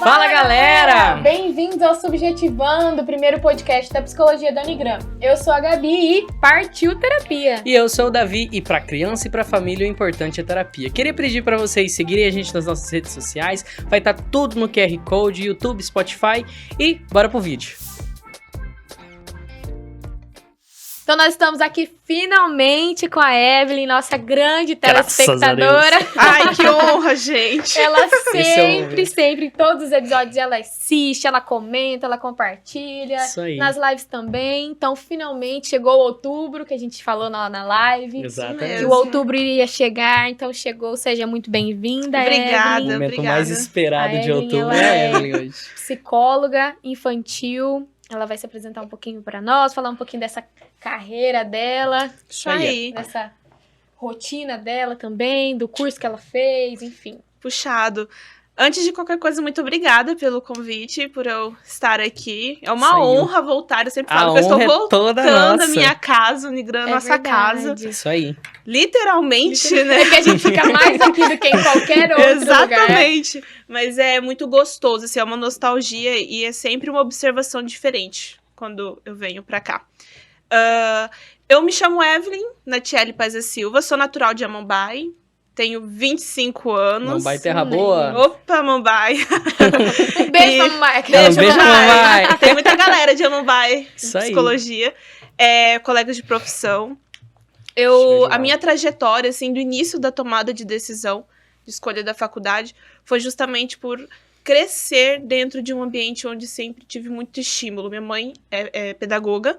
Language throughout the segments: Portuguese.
Fala, galera! Bem-vindos ao Subjetivando, o primeiro podcast da Psicologia da Unigram. Eu sou a Gabi e partiu terapia. E eu sou o Davi, e pra criança e pra família o importante é terapia. Queria pedir pra vocês seguirem a gente nas nossas redes sociais, vai estar tudo no QR Code, YouTube, Spotify, e bora pro vídeo. Então nós estamos aqui finalmente com a Evelyn, nossa grande Graças telespectadora. Ai, que honra, gente! Ela sempre, em todos os episódios, ela assiste, ela comenta, ela compartilha. Isso aí. Nas lives também. Então, finalmente, chegou o outubro, que a gente falou na live. Exatamente. Que o outubro iria chegar, então chegou. Seja muito bem-vinda, Obrigada. O Evelyn. momento mais esperado A de Evelyn, outubro ela é a é- Evelyn hoje. Psicóloga infantil. Ela vai se apresentar um pouquinho para nós, falar um pouquinho dessa carreira dela, Isso aí. dessa rotina dela também, do curso que ela fez, enfim. Puxado. Antes de qualquer coisa, muito obrigada pelo convite, por eu estar aqui. É uma Isso aí. honra voltar. Eu sempre A falo que eu estou honra é toda voltando nossa. à minha casa, Unigram, nossa verdade. casa. Isso aí. Literalmente, né? É que a gente fica mais aqui do que em qualquer outro lugar. Exatamente. Mas é muito gostoso, assim, é uma nostalgia e é sempre uma observação diferente quando eu venho pra cá. Eu me chamo Evelyn Natiele Paz da Silva, sou natural de Amambai, tenho 25 anos. Mambai Terra Boa. Opa, Mambai! Um beijo pra mamãe. Um beijo, mamãe. Tem muita galera de Amambai, Isso de aí. psicologia, colegas de profissão. Show de A bola. minha trajetória, assim, do início da tomada de decisão, de escolha da faculdade, foi justamente por crescer dentro de um ambiente onde sempre tive muito estímulo. Minha mãe é pedagoga,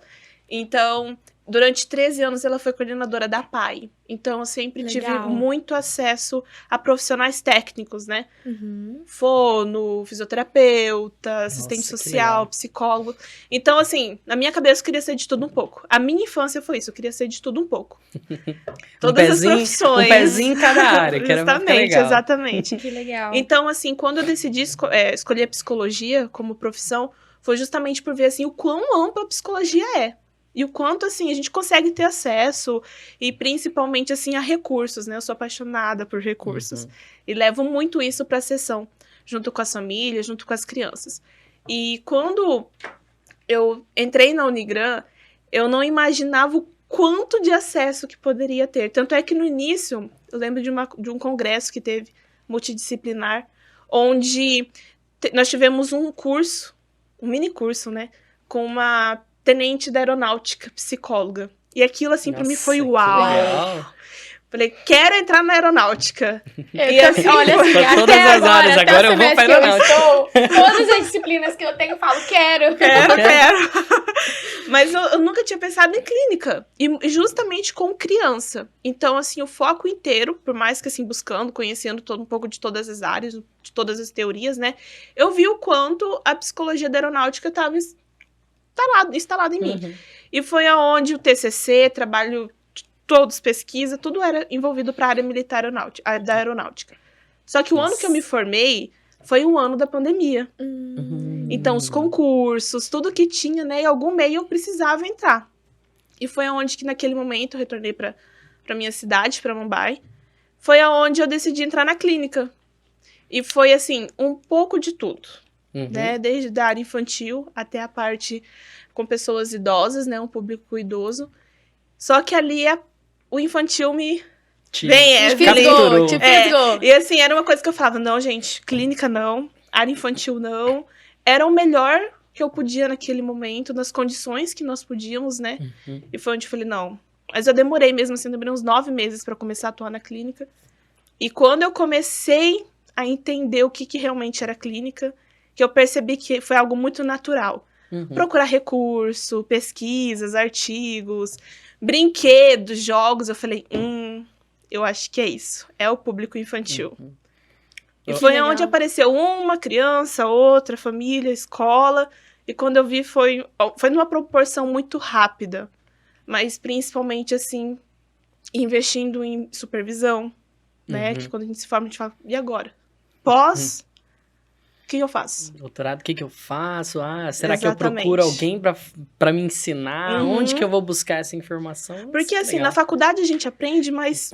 então, durante 13 anos ela foi coordenadora da PAI. Então, eu sempre tive Legal. muito acesso a profissionais técnicos, né? Uhum. Fono, fisioterapeuta, assistente Nossa, que social, legal. psicólogo. Então, assim, na minha cabeça eu queria ser de tudo um pouco. A minha infância foi isso, eu queria ser de tudo um pouco. Todas as profissões. Um pezinho em cada área, que era pra ficar Justamente, legal. exatamente. Que legal. Então, assim, quando eu decidi escolher a psicologia como profissão, foi justamente por ver, assim, o quão ampla a psicologia é. E o quanto, assim, a gente consegue ter acesso e, principalmente, assim, a recursos, né? Eu sou apaixonada por recursos. Uhum. E levo muito isso para a sessão, junto com as famílias, junto com as crianças. E quando eu entrei na Unigram, eu não imaginava o quanto de acesso que poderia ter. Tanto é que no início, eu lembro de um congresso que teve multidisciplinar, onde nós tivemos um curso, um mini curso, né? Com uma tenente da aeronáutica, psicóloga. E aquilo, assim, para mim foi Nossa, que uau! legal. Falei, quero entrar na aeronáutica. Eu E assim, olha, assim, pra até todas as áreas, até agora o eu vou pra semestre que aeronáutica. todas as disciplinas que eu tenho, eu falo, quero. Quero. Mas eu nunca tinha pensado em clínica. E justamente com criança. Então, assim, o foco inteiro, por mais que, assim, buscando, conhecendo um pouco de todas as áreas, de todas as teorias, né? Eu vi o quanto a psicologia da aeronáutica estava instalada em mim. Uhum. E foi aonde o TCC, trabalho de todos, pesquisa, tudo era envolvido para a área militar da aeronáutica. Só que o ano que eu me formei foi o ano da pandemia. Então, os concursos, tudo que tinha, né? Em algum meio eu precisava entrar. E foi aonde que, naquele momento, eu retornei para minha cidade, para Mumbai. Foi aonde eu decidi entrar na clínica. E foi, assim, um pouco de tudo. Uhum. Né? Desde a área infantil até a parte com pessoas idosas, né? Um público idoso. Só que ali o infantil me... Te Bem, Te capturou. fisgou, te fisgou. E assim, era uma coisa que eu falava, não, gente, clínica não, área infantil não. Era o melhor que eu podia naquele momento, nas condições que nós podíamos, né? Uhum. E foi onde eu falei, não. Mas eu demorei mesmo, assim, demorei uns 9 meses pra começar a atuar na clínica. E quando eu comecei a entender o que realmente era clínica, que eu percebi que foi algo muito natural. Uhum. Procurar recurso, pesquisas, artigos, brinquedos, jogos, eu falei, eu acho que é isso. É o público infantil. Uhum. E Que foi legal. onde apareceu uma criança, outra, família, escola. E quando eu vi, foi numa proporção muito rápida. Mas principalmente, assim, investindo em supervisão, né? Uhum. Que quando a gente se forma, a gente fala, e agora? Pós, o que eu faço? Doutorado, o que eu faço? Será que eu Exatamente. procuro alguém pra me ensinar? Uhum. Onde que eu vou buscar essa informação? Porque, Isso é assim, legal. na faculdade a gente aprende, mas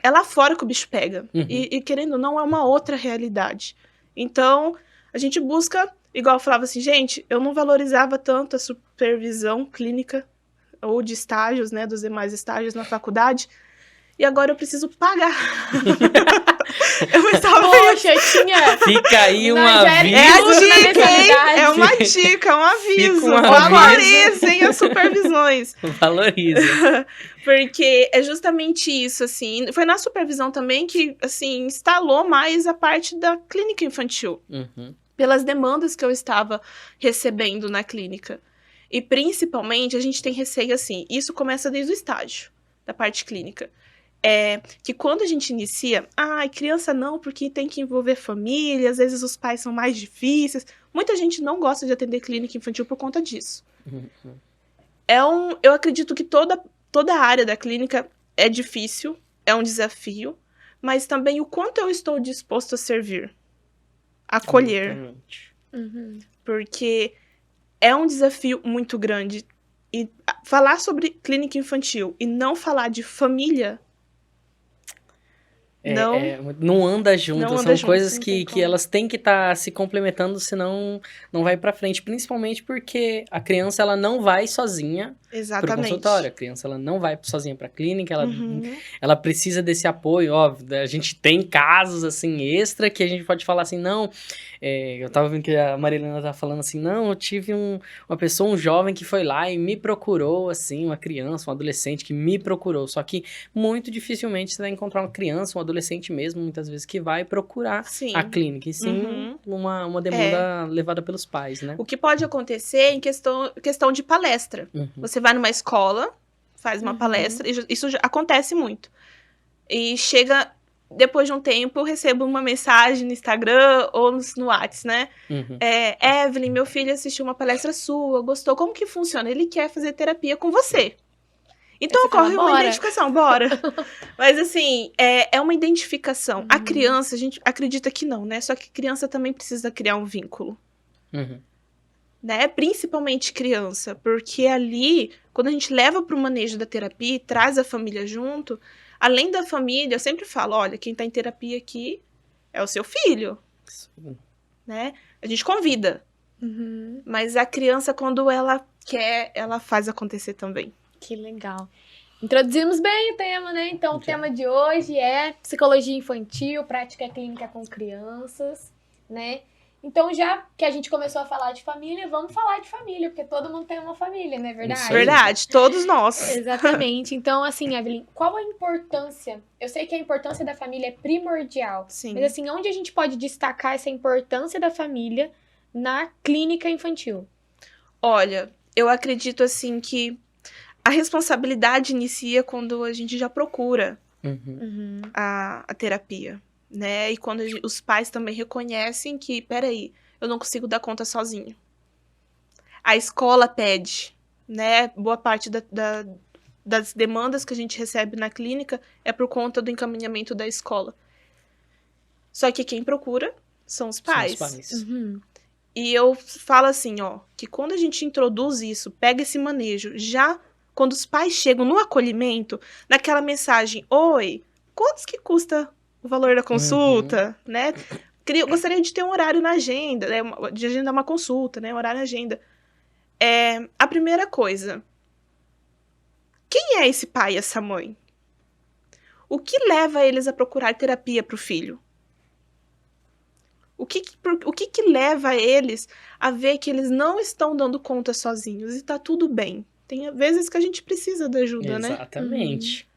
é lá fora que o bicho pega. Uhum. E querendo ou não, é uma outra realidade. Então, A gente busca, igual eu falava assim, gente, eu não valorizava tanto a supervisão clínica ou de estágios, né, dos demais estágios na faculdade, e agora eu preciso pagar. Eu estava Poxa, tinha... Fica aí um Não, já era aviso. É a dica, hein? mensalidade. É uma dica, é um aviso. Fica um aviso. Valorizem as supervisões. Valoriza. Porque é justamente isso, assim. Foi na supervisão também que, assim, instalou mais a parte da clínica infantil. Uhum. Pelas demandas que eu estava recebendo na clínica. E, principalmente, a gente tem receio, assim, isso começa desde o estágio da parte clínica. Que quando a gente inicia, criança não, porque tem que envolver família, às vezes os pais são mais difíceis. Muita gente não gosta de atender clínica infantil por conta disso. Uhum. Eu acredito que toda a área da clínica é difícil, é um desafio, mas também o quanto eu estou disposto a servir, a acolher, Exatamente. Uhum. porque é um desafio muito grande. E falar sobre clínica infantil e não falar de família não anda junto, Não são anda junto, coisas não que, tem que como. elas têm que estar se complementando, senão não vai pra frente, principalmente porque a criança ela não vai sozinha pro Exatamente. consultório, a criança ela não vai sozinha pra clínica, Uhum. ela precisa desse apoio, óbvio, a gente tem casos assim extra que a gente pode falar assim, não, eu tava vendo que a Marilena tá falando assim, não, eu tive uma pessoa, um jovem que foi lá e me procurou, assim, uma criança, um adolescente que me procurou, só que muito dificilmente você vai encontrar uma criança, um adolescente mesmo, muitas vezes, que vai procurar Sim. a clínica, e sim Uhum. uma demanda levada pelos pais, né? O que pode acontecer em questão de palestra. Uhum. Você vai numa escola, faz uma Uhum. palestra, e isso já acontece muito. E chega, depois de um tempo, eu recebo uma mensagem no Instagram ou no WhatsApp, né? Uhum. Evelyn, meu filho assistiu uma palestra sua, gostou. Como que funciona? Ele quer fazer terapia com você. Então Aí você fala, ocorre uma "Bora." identificação, bora. Mas assim, é uma identificação. A Uhum. criança, a gente acredita que não, né? Só que criança também precisa criar um vínculo. Uhum. Né? Principalmente criança, porque ali, quando a gente leva para o manejo da terapia e traz a família junto, além da família, eu sempre falo, olha, quem está em terapia aqui é o seu filho, né? A gente convida, Uhum. mas a criança, quando ela quer, ela faz acontecer também. Que legal. Introduzimos bem o tema, né? Então, o Já. tema de hoje é psicologia infantil, prática clínica com crianças, né? Então, já que a gente começou a falar de família, vamos falar de família, porque todo mundo tem uma família, não é verdade? Isso aí. Verdade, todos nós. Exatamente. Então, assim, Evelyn, qual a importância? Eu sei que a importância da família é primordial, Sim. mas assim, onde a gente pode destacar essa importância da família na clínica infantil? Olha, eu acredito assim que a responsabilidade inicia quando a gente já procura Uhum. Uhum. a terapia, né? E quando os pais também reconhecem que, peraí, eu não consigo dar conta sozinho. A escola pede, né? Boa parte das demandas que a gente recebe na clínica é por conta do encaminhamento da escola. Só que quem procura são os pais. São os pais. Uhum. E eu falo assim, ó, que quando a gente introduz isso, pega esse manejo, já quando os pais chegam no acolhimento, naquela mensagem, oi, quantos que custa o valor da consulta, né? Gostaria de ter um horário na agenda, né? De agendar uma consulta, né? Um horário na agenda. A primeira coisa, quem é esse pai e essa mãe? O que leva eles a procurar terapia para o filho? O que leva eles a ver que eles não estão dando conta sozinhos e tá tudo bem? Tem vezes que a gente precisa da ajuda, né? Exatamente.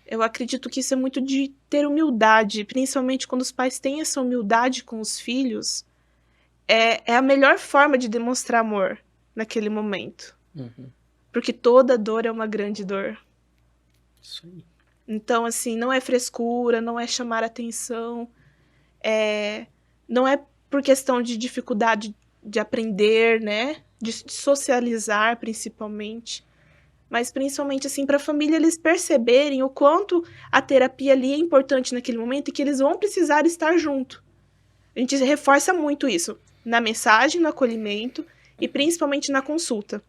Eu acredito que isso é muito de ter humildade, principalmente quando os pais têm essa humildade com os filhos. É a melhor forma de demonstrar amor naquele momento. Uhum. Porque toda dor é uma grande dor. Isso aí. Então, assim, não é frescura, não é chamar atenção, não é por questão de dificuldade de aprender, né? De socializar, principalmente. Mas, principalmente, assim, para a família eles perceberem o quanto a terapia ali é importante naquele momento e que eles vão precisar estar junto. A gente reforça muito isso na mensagem, no acolhimento e principalmente na consulta.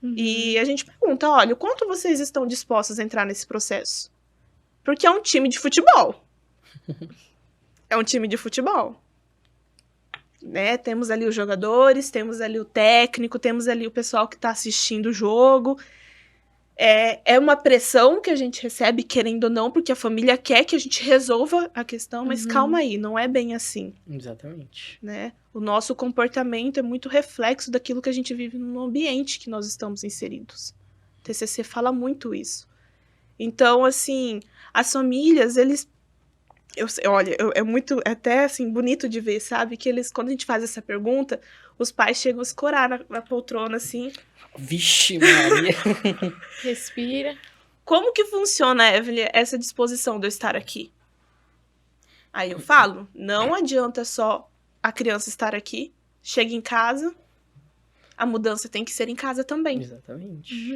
Uhum. E a gente pergunta, olha, o quanto vocês estão dispostos a entrar nesse processo? Porque é um time de futebol. É um time de futebol. né? Temos ali os jogadores, temos ali o técnico, temos ali o pessoal que tá assistindo o jogo. É uma pressão que a gente recebe, querendo ou não, porque a família quer que a gente resolva a questão, mas calma aí, não é bem assim, Exatamente. né? O nosso comportamento é muito reflexo daquilo que a gente vive no ambiente que nós estamos inseridos. O TCC fala muito isso. Então, assim, as famílias, olha, é muito, é até assim, bonito de ver, sabe? Que eles, quando a gente faz essa pergunta, os pais chegam a escorar na poltrona, assim. Vixe, Maria. Respira. Como que funciona, Evelyn, essa disposição de eu estar aqui? Aí eu falo, não adianta só a criança estar aqui, chega em casa, a mudança tem que ser em casa também. Exatamente.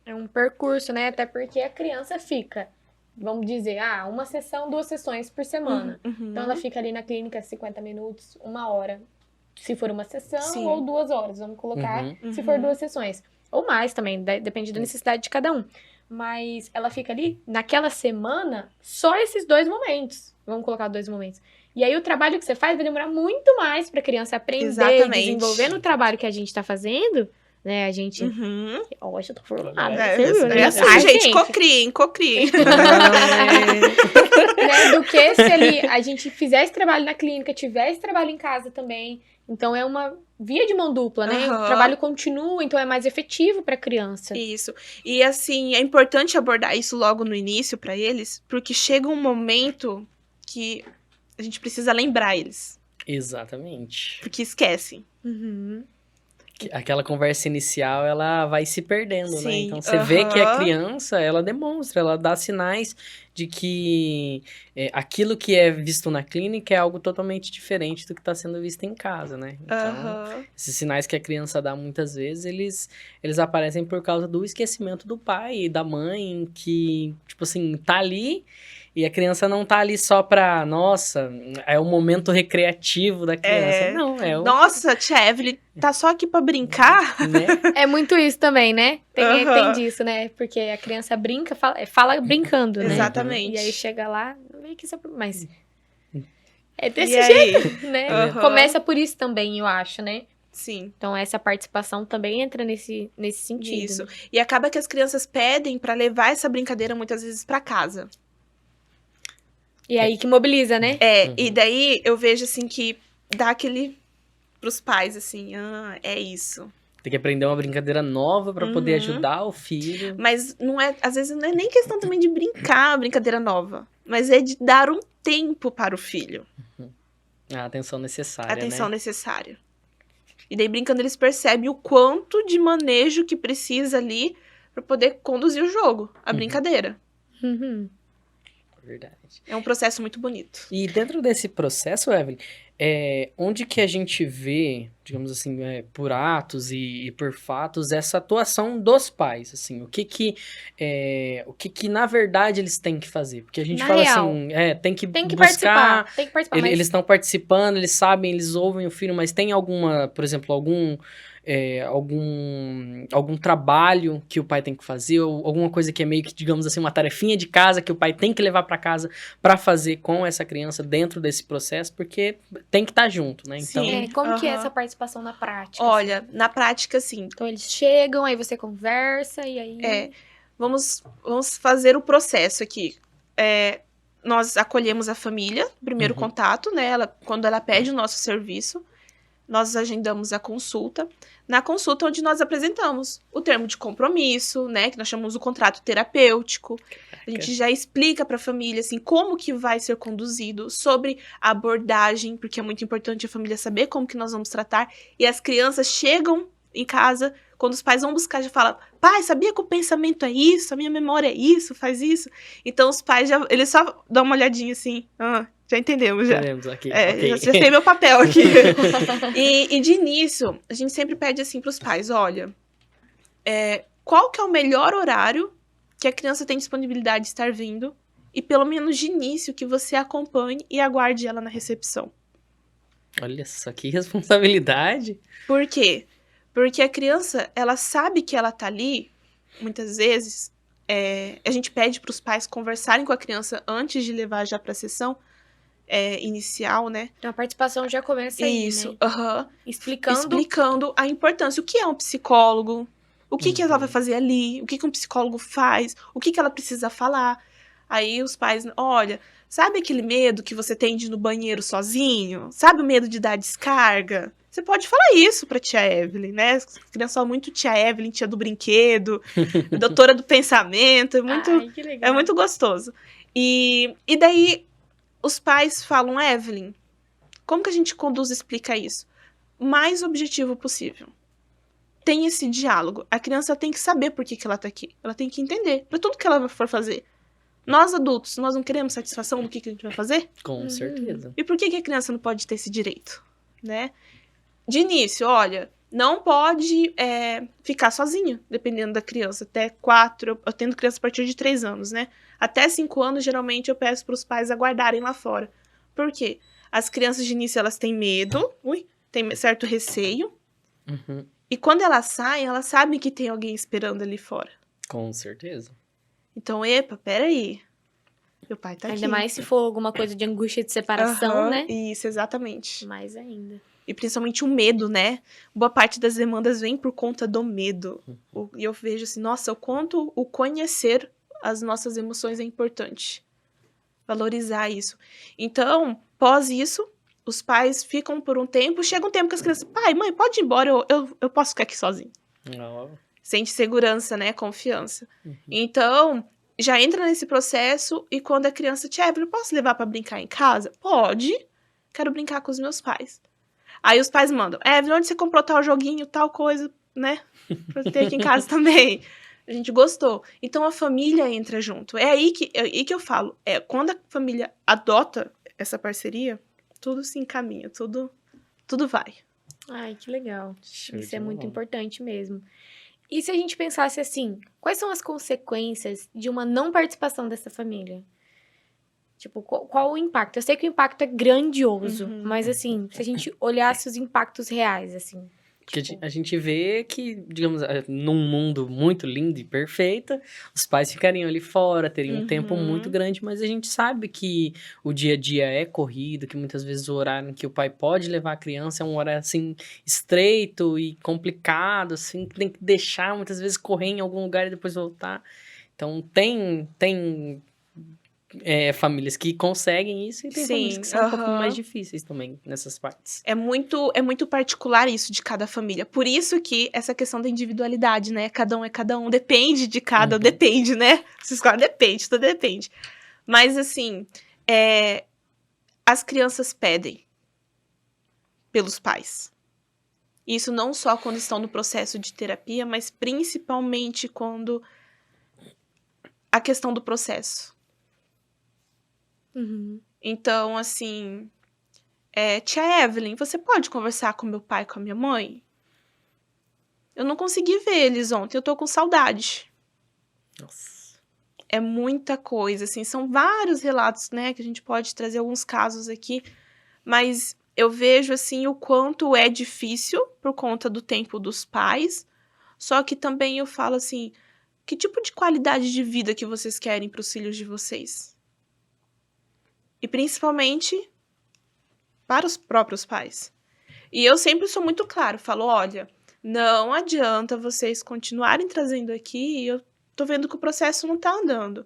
É um percurso, né? Até porque a criança fica, vamos dizer, uma sessão, 2 sessões por semana. Uhum. Então ela fica ali na clínica 50 minutos, 1 hora. Se for uma sessão, Sim. ou 2 horas, vamos colocar, Uhum. se for 2 sessões. Ou mais também, depende da necessidade de cada um. Mas ela fica ali, naquela semana, só esses 2 momentos. Vamos colocar 2 momentos. E aí o trabalho que você faz vai demorar muito mais pra criança aprender, Exatamente. desenvolver no trabalho que a gente tá fazendo, né? A gente... Uhum. Hoje eu tô formada, É, você viu, né? assim, Ai, gente, cocriem. Né, do que se a gente fizer esse trabalho na clínica, tiver esse trabalho em casa também. Então é uma via de mão dupla, né? Aham. O trabalho continua, então é mais efetivo pra criança. Isso. E assim, é importante abordar isso logo no início pra eles, porque chega um momento que a gente precisa lembrar eles, Exatamente. porque esquecem. Uhum. Aquela conversa inicial, ela vai se perdendo, né? Sim, Então, você vê que a aham. criança, ela demonstra, ela dá sinais de que aquilo que é visto na clínica é algo totalmente diferente do que está sendo visto em casa, né? Então, Aham. esses sinais que a criança dá muitas vezes, eles aparecem por causa do esquecimento do pai e da mãe, que, tipo assim, tá ali e a criança não tá ali só pra, nossa, é o momento recreativo da criança. Não, é o... Nossa, tia Evelyn, tá só aqui pra brincar? né? É muito isso também, né? Tem Aham. disso, né? Porque a criança brinca, fala brincando, né? Exatamente. E aí chega lá, vem que isso mas é desse E jeito, aí? né? Aham. Começa por isso também, eu acho, né? Sim. Então essa participação também entra nesse sentido. Isso. né? E acaba que as crianças pedem pra levar essa brincadeira muitas vezes pra casa. E aí que mobiliza, né? E daí eu vejo assim que dá aquele pros pais assim, é isso. Tem que aprender uma brincadeira nova pra poder Uhum. ajudar o filho. Mas não é, às vezes não é nem questão também de brincar, uma brincadeira nova, mas é de dar um tempo para o filho, A atenção necessária, a atenção né? necessária. E daí brincando eles percebem o quanto de manejo que precisa ali para poder conduzir o jogo, a brincadeira. Uhum. Verdade. É um processo muito bonito. E dentro desse processo, Evelyn, onde que a gente vê, digamos assim, por atos e por fatos, essa atuação dos pais, assim, o que que na verdade eles têm que fazer? Porque a gente Na fala real, assim, tem que Tem que buscar, participar. Tem que participar. mas eles estão participando, eles sabem, eles ouvem o filho, mas tem alguma, por exemplo, algum trabalho que o pai tem que fazer, ou alguma coisa que é meio que, digamos assim, uma tarefinha de casa que o pai tem que levar para casa para fazer com essa criança dentro desse processo, porque tem que estar junto, né? Então, Sim. como que é Aham. essa participação na prática? Olha, na prática, assim, Então eles chegam, aí você conversa e aí. vamos fazer o processo aqui. Nós acolhemos a família, primeiro Uhum. contato, né? Quando ela pede o nosso serviço, nós agendamos a consulta. Na consulta, onde nós apresentamos o termo de compromisso, né? Que nós chamamos o contrato terapêutico. A gente já explica para a família, assim, como que vai ser conduzido, sobre a abordagem, porque é muito importante a família saber como que nós vamos tratar. E as crianças chegam em casa, quando os pais vão buscar, já falam, pai, sabia que o pensamento é isso? A minha memória é isso? Faz isso? Então, os pais, eles só dão uma olhadinha assim, já entendemos, já. teremos aqui. Já sei meu papel aqui. e de início, a gente sempre pede assim pros pais, olha, qual que é o melhor horário que a criança tem disponibilidade de estar vindo e pelo menos de início que você acompanhe e aguarde ela na recepção. Olha só que responsabilidade. Por quê? Porque a criança, ela sabe que ela tá ali, muitas vezes, a gente pede pros pais conversarem com a criança antes de levar já pra sessão, inicial, né? Então a participação já começa aí, Isso, né? aham. Explicando. Explicando a importância. O que é um psicólogo? O que ela vai fazer ali? O que um psicólogo faz? O que ela precisa falar? Aí os pais, olha, sabe aquele medo que você tem de ir no banheiro sozinho? Sabe o medo de dar descarga? Você pode falar isso pra tia Evelyn, né? As crianças falam muito tia Evelyn, tia do brinquedo, doutora do pensamento. Ai, que legal. É muito gostoso. E daí os pais falam, Evelyn, como que a gente conduz e explica isso? O mais objetivo possível. Tem esse diálogo. A criança tem que saber por que ela tá aqui. Ela tem que entender pra tudo que ela for fazer. Nós adultos, nós não queremos satisfação do que a gente vai fazer? Com certeza. E por que a criança não pode ter esse direito? Né? De início, olha, não pode ficar sozinho, dependendo da criança. Até 4, eu tendo criança a partir de 3 anos, né? Até 5 anos, geralmente, eu peço para os pais aguardarem lá fora. Por quê? As crianças de início, elas têm medo, tem certo receio. Uhum. E quando elas saem, elas sabem que tem alguém esperando ali fora. Com certeza. Então, peraí. Meu pai tá aqui. Ainda mais se for alguma coisa de angústia de separação, né? Isso, exatamente. Mais ainda. E principalmente o medo, né? Boa parte das demandas vem por conta do medo. E eu vejo assim, nossa, o quanto o conhecer as nossas emoções é importante. Valorizar isso. Então, pós isso, os pais ficam por um tempo, chega um tempo que as crianças, pai, mãe, pode ir embora, eu posso ficar aqui sozinho. Não. Sente segurança, né? Confiança. Então, já entra nesse processo e quando a criança, tia Evelyn, posso levar pra brincar em casa? Pode. Quero brincar com os meus pais. Aí os pais mandam, Evelyn, onde você comprou tal joguinho, tal coisa, né? Pra ter aqui em casa também. A gente gostou. Então a família entra junto. É aí que eu falo. Quando a família adota essa parceria, tudo se encaminha, tudo vai. Ai, que legal. Show Isso de é muito bola. importante mesmo. E se a gente pensasse assim, quais são as consequências de uma não participação dessa família? Tipo, qual o impacto? Eu sei que o impacto é grandioso, mas assim, se a gente olhasse os impactos reais, assim. Porque tipo, a gente vê que, digamos, num mundo muito lindo e perfeito, os pais ficariam ali fora, teriam um tempo muito grande, mas a gente sabe que o dia a dia é corrido, que muitas vezes o horário em que o pai pode levar a criança é um horário, assim, estreito e complicado, assim, que tem que deixar, muitas vezes, correr em algum lugar e depois voltar. Então, tem famílias que conseguem isso e tem famílias que são um pouco mais difíceis também nessas partes. É muito particular isso de cada família. Por isso que essa questão da individualidade, né? Cada um é cada um, depende de cada, depende, né? Vocês falam, depende, tudo depende. Mas, assim, as crianças pedem pelos pais. Isso não só quando estão no processo de terapia, mas principalmente quando a questão do processo. Então, assim, tia Evelyn, você pode conversar com meu pai e com a minha mãe? Eu não consegui ver eles ontem, eu tô com saudade. Nossa. É muita coisa, assim, são vários relatos, né, que a gente pode trazer alguns casos aqui, mas eu vejo, assim, o quanto é difícil por conta do tempo dos pais, só que também eu falo, assim, que tipo de qualidade de vida que vocês querem para os filhos de vocês? E principalmente para os próprios pais. E eu sempre sou muito claro, falo, olha, não adianta vocês continuarem trazendo aqui e eu tô vendo que o processo não tá andando.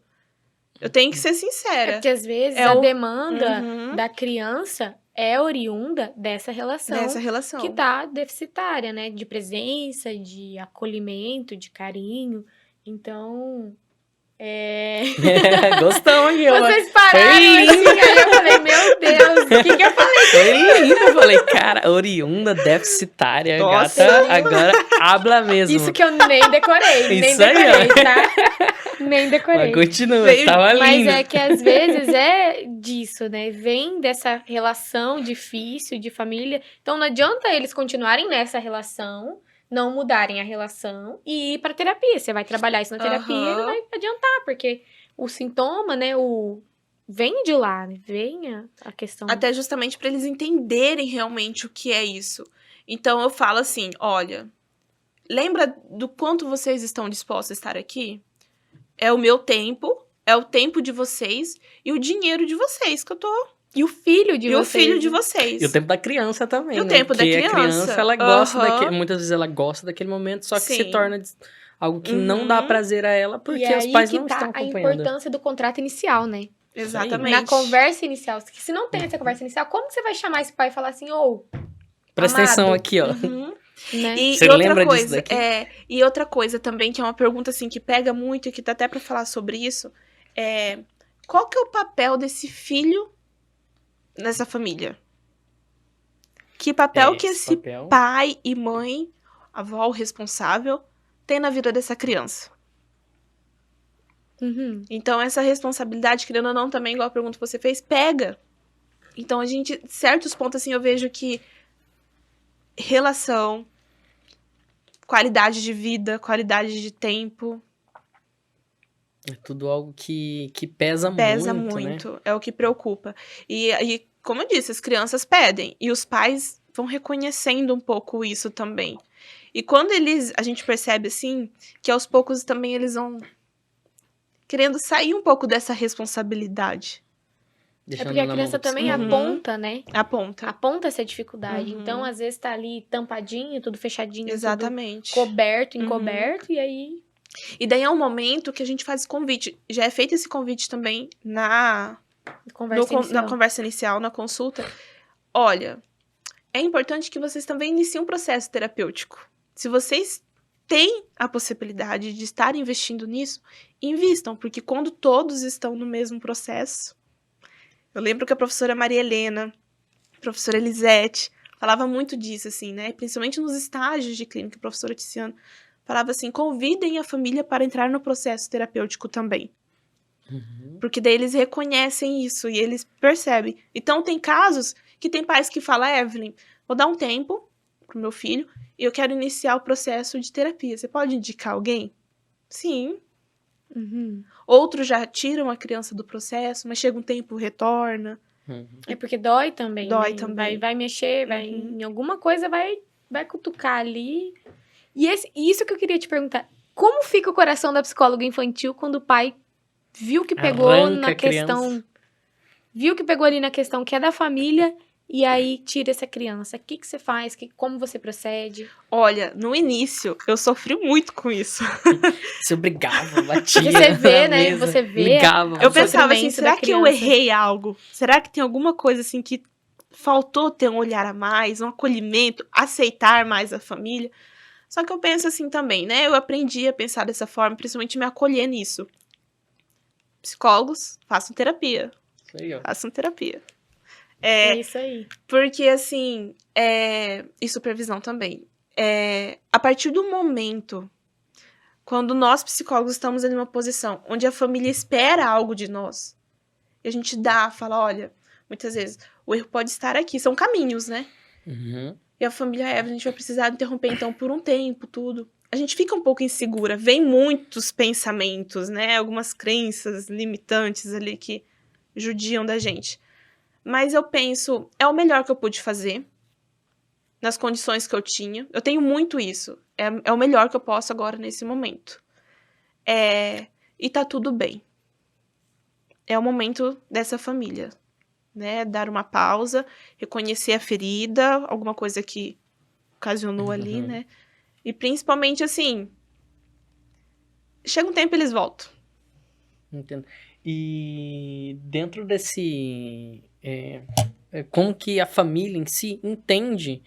Eu tenho que ser sincera. Porque às vezes a demanda da criança é oriunda dessa relação. Que tá deficitária, né? De presença, de acolhimento, de carinho. Então... Gostão aqui, Vocês pararam assim, aí eu falei, meu Deus, o que eu falei? Foi lindo, eu falei, cara, oriunda, deficitária, Nossa. gata, agora habla mesmo. Isso que eu nem decorei, Isso aí, tá? Nem decorei. Mas continua, Veio- tava lindo. Mas é que às vezes é disso, né? Vem dessa relação difícil de família. Então não adianta eles continuarem nessa relação, não mudarem a relação e ir pra terapia. Você vai trabalhar isso na terapia e não vai adiantar, porque o sintoma, né, vem de lá, né? Vem a questão. Até justamente para eles entenderem realmente o que é isso. Então eu falo assim, olha, lembra do quanto vocês estão dispostos a estar aqui? É o meu tempo, é o tempo de vocês e o dinheiro de vocês que eu tô E o filho de E o vocês. filho de vocês. E o tempo da criança também, E o né? tempo da Porque a criança. criança, ela gosta Aham. muitas vezes ela gosta daquele momento, só que se Sim. torna algo que não dá Uhum. prazer a ela, E porque é os aí pais que não tá estão a acompanhando. importância do contrato inicial, né? Exatamente. Na conversa inicial. Que se não tem essa conversa inicial, como que você vai chamar esse pai e falar assim, ô, Presta amado, atenção aqui, ó. Uhum. né? E Você outra lembra disso coisa, daqui? e outra coisa também, que é uma pergunta assim que pega muito e que dá até pra falar sobre isso, é qual que é o papel desse filho nessa família? Que papel que esse papel. pai e mãe, avó, o responsável, tem na vida dessa criança? Uhum. Então, essa responsabilidade, querendo ou não, também, igual a pergunta que você fez, pega. Então, a gente, certos pontos, assim, eu vejo que relação, qualidade de vida, qualidade de tempo, É tudo algo que pesa pesa muito, né? muito. É o que preocupa. E, como eu disse, as crianças pedem. E os pais vão reconhecendo um pouco isso também. E quando a gente percebe, assim, que aos poucos também eles vão querendo sair um pouco dessa responsabilidade. É Deixando porque a na mão criança do também psicólogo. aponta, né? Aponta. Aponta essa dificuldade. Uhum. Então, às vezes, tá ali tampadinho, tudo fechadinho, Exatamente. tudo coberto, Uhum. encoberto, e aí... E daí é um momento que a gente faz esse convite. Já é feito esse convite também na conversa inicial, na consulta. Olha, é importante que vocês também iniciem um processo terapêutico. Se vocês têm a possibilidade de estar investindo nisso, invistam, porque quando todos estão no mesmo processo... Eu lembro que a professora Maria Helena, a professora Elisete, falava muito disso, assim, né? Principalmente nos estágios de clínica, a professora Tiziana falava assim, convidem a família para entrar no processo terapêutico também. Uhum. Porque daí eles reconhecem isso e eles percebem. Então, tem casos que tem pais que falam, Evelyn, vou dar um tempo pro meu filho e eu quero iniciar o processo de terapia. Você pode indicar alguém? Sim. Uhum. Outros já tiram a criança do processo, mas chega um tempo, retorna. Uhum. É porque dói também, Dói né? também. Vai mexer, vai Uhum. em alguma coisa, vai cutucar ali. E isso que eu queria te perguntar. Como fica o coração da psicóloga infantil quando o pai viu que pegou Arranca na a criança. questão... Viu que pegou ali na questão que é da família e aí tira essa criança. O que você faz? Como você procede? Olha, no início, eu sofri muito com isso. Você brigava, batia. Porque você vê, na né? mesa, Você vê Ligava. Eu pensava assim, sofrimento será da que eu criança. errei algo? Será que tem alguma coisa assim que faltou ter um olhar a mais, um acolhimento, aceitar mais a família? Só que eu penso assim também, né? Eu aprendi a pensar dessa forma, principalmente me acolher nisso. Psicólogos, façam terapia. Isso aí, ó. Façam terapia. É isso aí. Porque, assim, e supervisão também. A partir do momento, quando nós, psicólogos, estamos em uma posição onde a família espera algo de nós, e a gente fala, olha, muitas vezes, o erro pode estar aqui, são caminhos, né? Uhum. E a família a gente vai precisar interromper, então, por um tempo, tudo. A gente fica um pouco insegura, vem muitos pensamentos, né? Algumas crenças limitantes ali que judiam da gente. Mas eu penso, é o melhor que eu pude fazer, nas condições que eu tinha. Eu tenho muito isso. É o melhor que eu posso agora, nesse momento. E tá tudo bem. É o momento dessa família, né? Dar uma pausa, reconhecer a ferida, alguma coisa que ocasionou ali, né? E principalmente, assim, chega um tempo e eles voltam. Entendo. E dentro desse... como que a família em si entende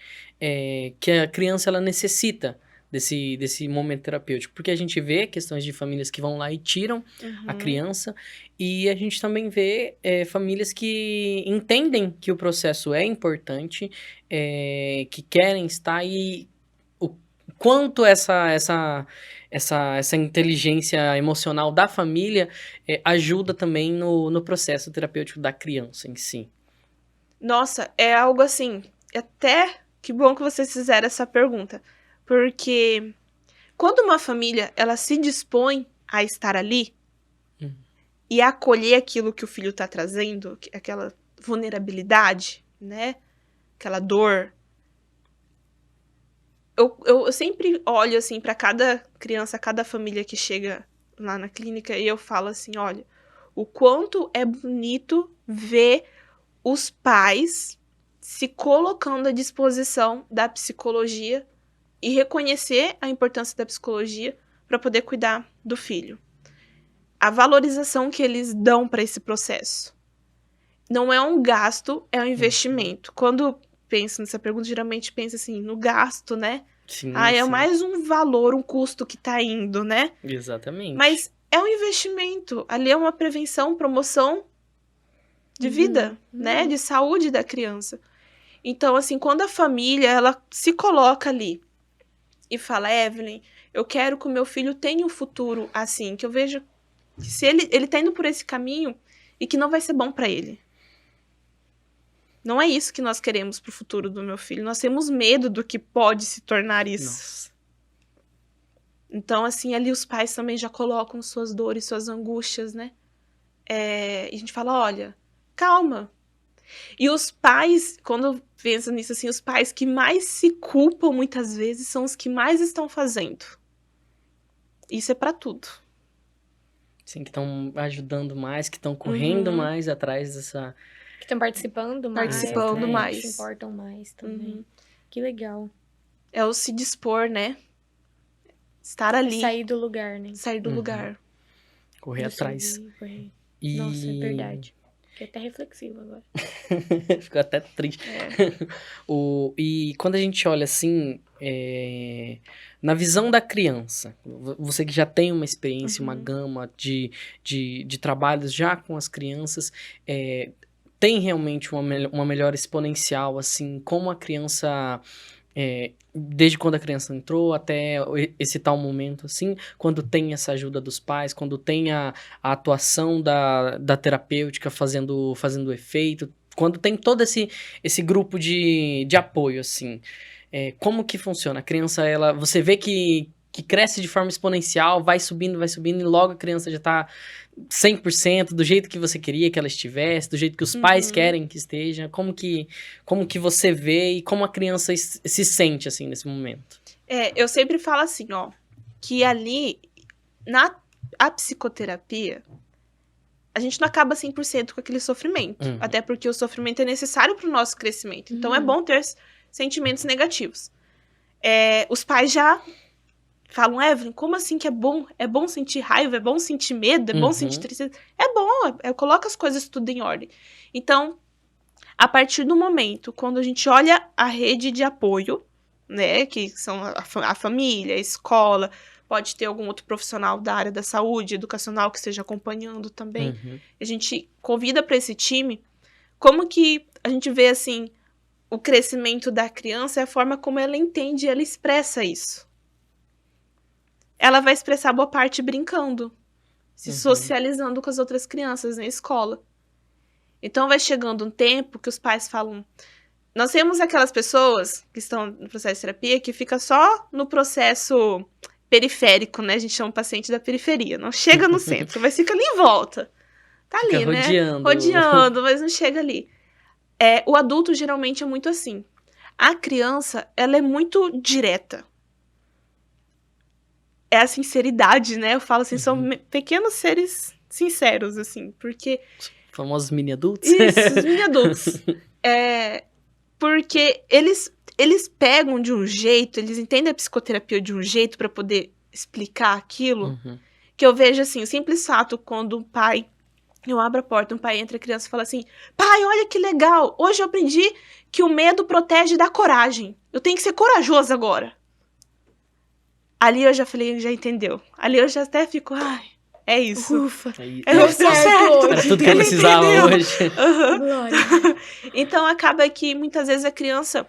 que a criança ela necessita desse momento terapêutico? Porque a gente vê questões de famílias que vão lá e tiram a criança, e a gente também vê famílias que entendem que o processo é importante, que querem estar, e o quanto essa inteligência emocional da família ajuda também no processo terapêutico da criança em si. Nossa, é algo assim, até que bom que vocês fizeram essa pergunta, porque quando uma família, ela se dispõe a estar ali e a acolher aquilo que o filho tá trazendo, aquela vulnerabilidade, né, aquela dor, eu sempre olho assim para cada criança, cada família que chega lá na clínica e eu falo assim, olha, o quanto é bonito ver os pais se colocando à disposição da psicologia e reconhecer a importância da psicologia para poder cuidar do filho. A valorização que eles dão para esse processo. Não é um gasto, é um investimento. Quando penso nessa pergunta, geralmente penso assim, no gasto, né? Sim, É sim. mais um valor, um custo que tá indo, né? Exatamente. Mas é um investimento. Ali é uma prevenção, promoção de vida, né? De saúde da criança. Então, assim, quando a família, ela se coloca ali e fala, Evelyn, eu quero que o meu filho tenha um futuro assim, que eu vejo que se ele tá indo por esse caminho e que não vai ser bom pra ele. Não é isso que nós queremos pro futuro do meu filho. Nós temos medo do que pode se tornar isso. Nossa. Então, assim, ali os pais também já colocam suas dores, suas angústias, né? E a gente fala, olha, calma. E os pais, quando penso nisso, assim, os pais que mais se culpam muitas vezes são os que mais estão fazendo. Isso é pra tudo. Sim, que estão ajudando mais, que estão correndo mais atrás dessa... Que estão participando mais. Participando né? mais. Que se importam mais também. Que legal. É o se dispor, né? Estar ali. Sair do lugar, né? Sair do lugar. Correr Do atrás. servir, correr. E... Nossa, é verdade. Fiquei até reflexiva agora. Ficou até triste. E quando a gente olha assim, na visão da criança, você que já tem uma experiência, uma gama de trabalhos já com as crianças, tem realmente uma melhora exponencial, assim, como a criança... desde quando a criança entrou até esse tal momento, assim, quando tem essa ajuda dos pais, quando tem a atuação da terapêutica fazendo efeito, quando tem todo esse grupo de apoio, assim, como que funciona? A criança, você vê que cresce de forma exponencial, vai subindo, e logo a criança já tá 100% do jeito que você queria que ela estivesse, do jeito que os pais querem que esteja, como que você vê e como a criança se sente, assim, nesse momento? Eu sempre falo assim, ó, que ali, a psicoterapia, a gente não acaba 100% com aquele sofrimento, até porque o sofrimento é necessário pro nosso crescimento, então é bom ter sentimentos negativos. Os pais já falam, Evelyn, como assim que é bom? É bom sentir raiva, é bom sentir medo, é bom sentir tristeza. É bom, coloca as coisas tudo em ordem. Então, a partir do momento, quando a gente olha a rede de apoio, né, que são a família, a escola, pode ter algum outro profissional da área da saúde, educacional, que esteja acompanhando também. A gente convida para esse time, como que a gente vê, assim, o crescimento da criança é a forma como ela entende e ela expressa isso. Ela vai expressar boa parte brincando, se socializando com as outras crianças na escola. Então, vai chegando um tempo que os pais falam... Nós temos aquelas pessoas que estão no processo de terapia que fica só no processo periférico, né? A gente chama o paciente da periferia. Não chega no centro, mas fica ali em volta. Tá fica ali, rodeando. né? Rodeando, mas não chega ali. O adulto, geralmente, é muito assim. A criança, ela é muito direta. É a sinceridade, né? Eu falo assim, são pequenos seres sinceros, assim, porque... Famosos mini-adultos? Isso, os mini-adultos. Porque eles pegam de um jeito, eles entendem a psicoterapia de um jeito para poder explicar aquilo, que eu vejo assim, o simples fato quando um pai, eu abro a porta, um pai entra, a criança fala assim, pai, olha que legal, hoje eu aprendi que o medo protege da coragem, eu tenho que ser corajoso agora. Ali eu já falei, já entendeu. Ali eu já até fico, ai, é isso. Ufa. Deu certo. Era tudo que eu precisava hoje. Glória. Então, acaba que muitas vezes a criança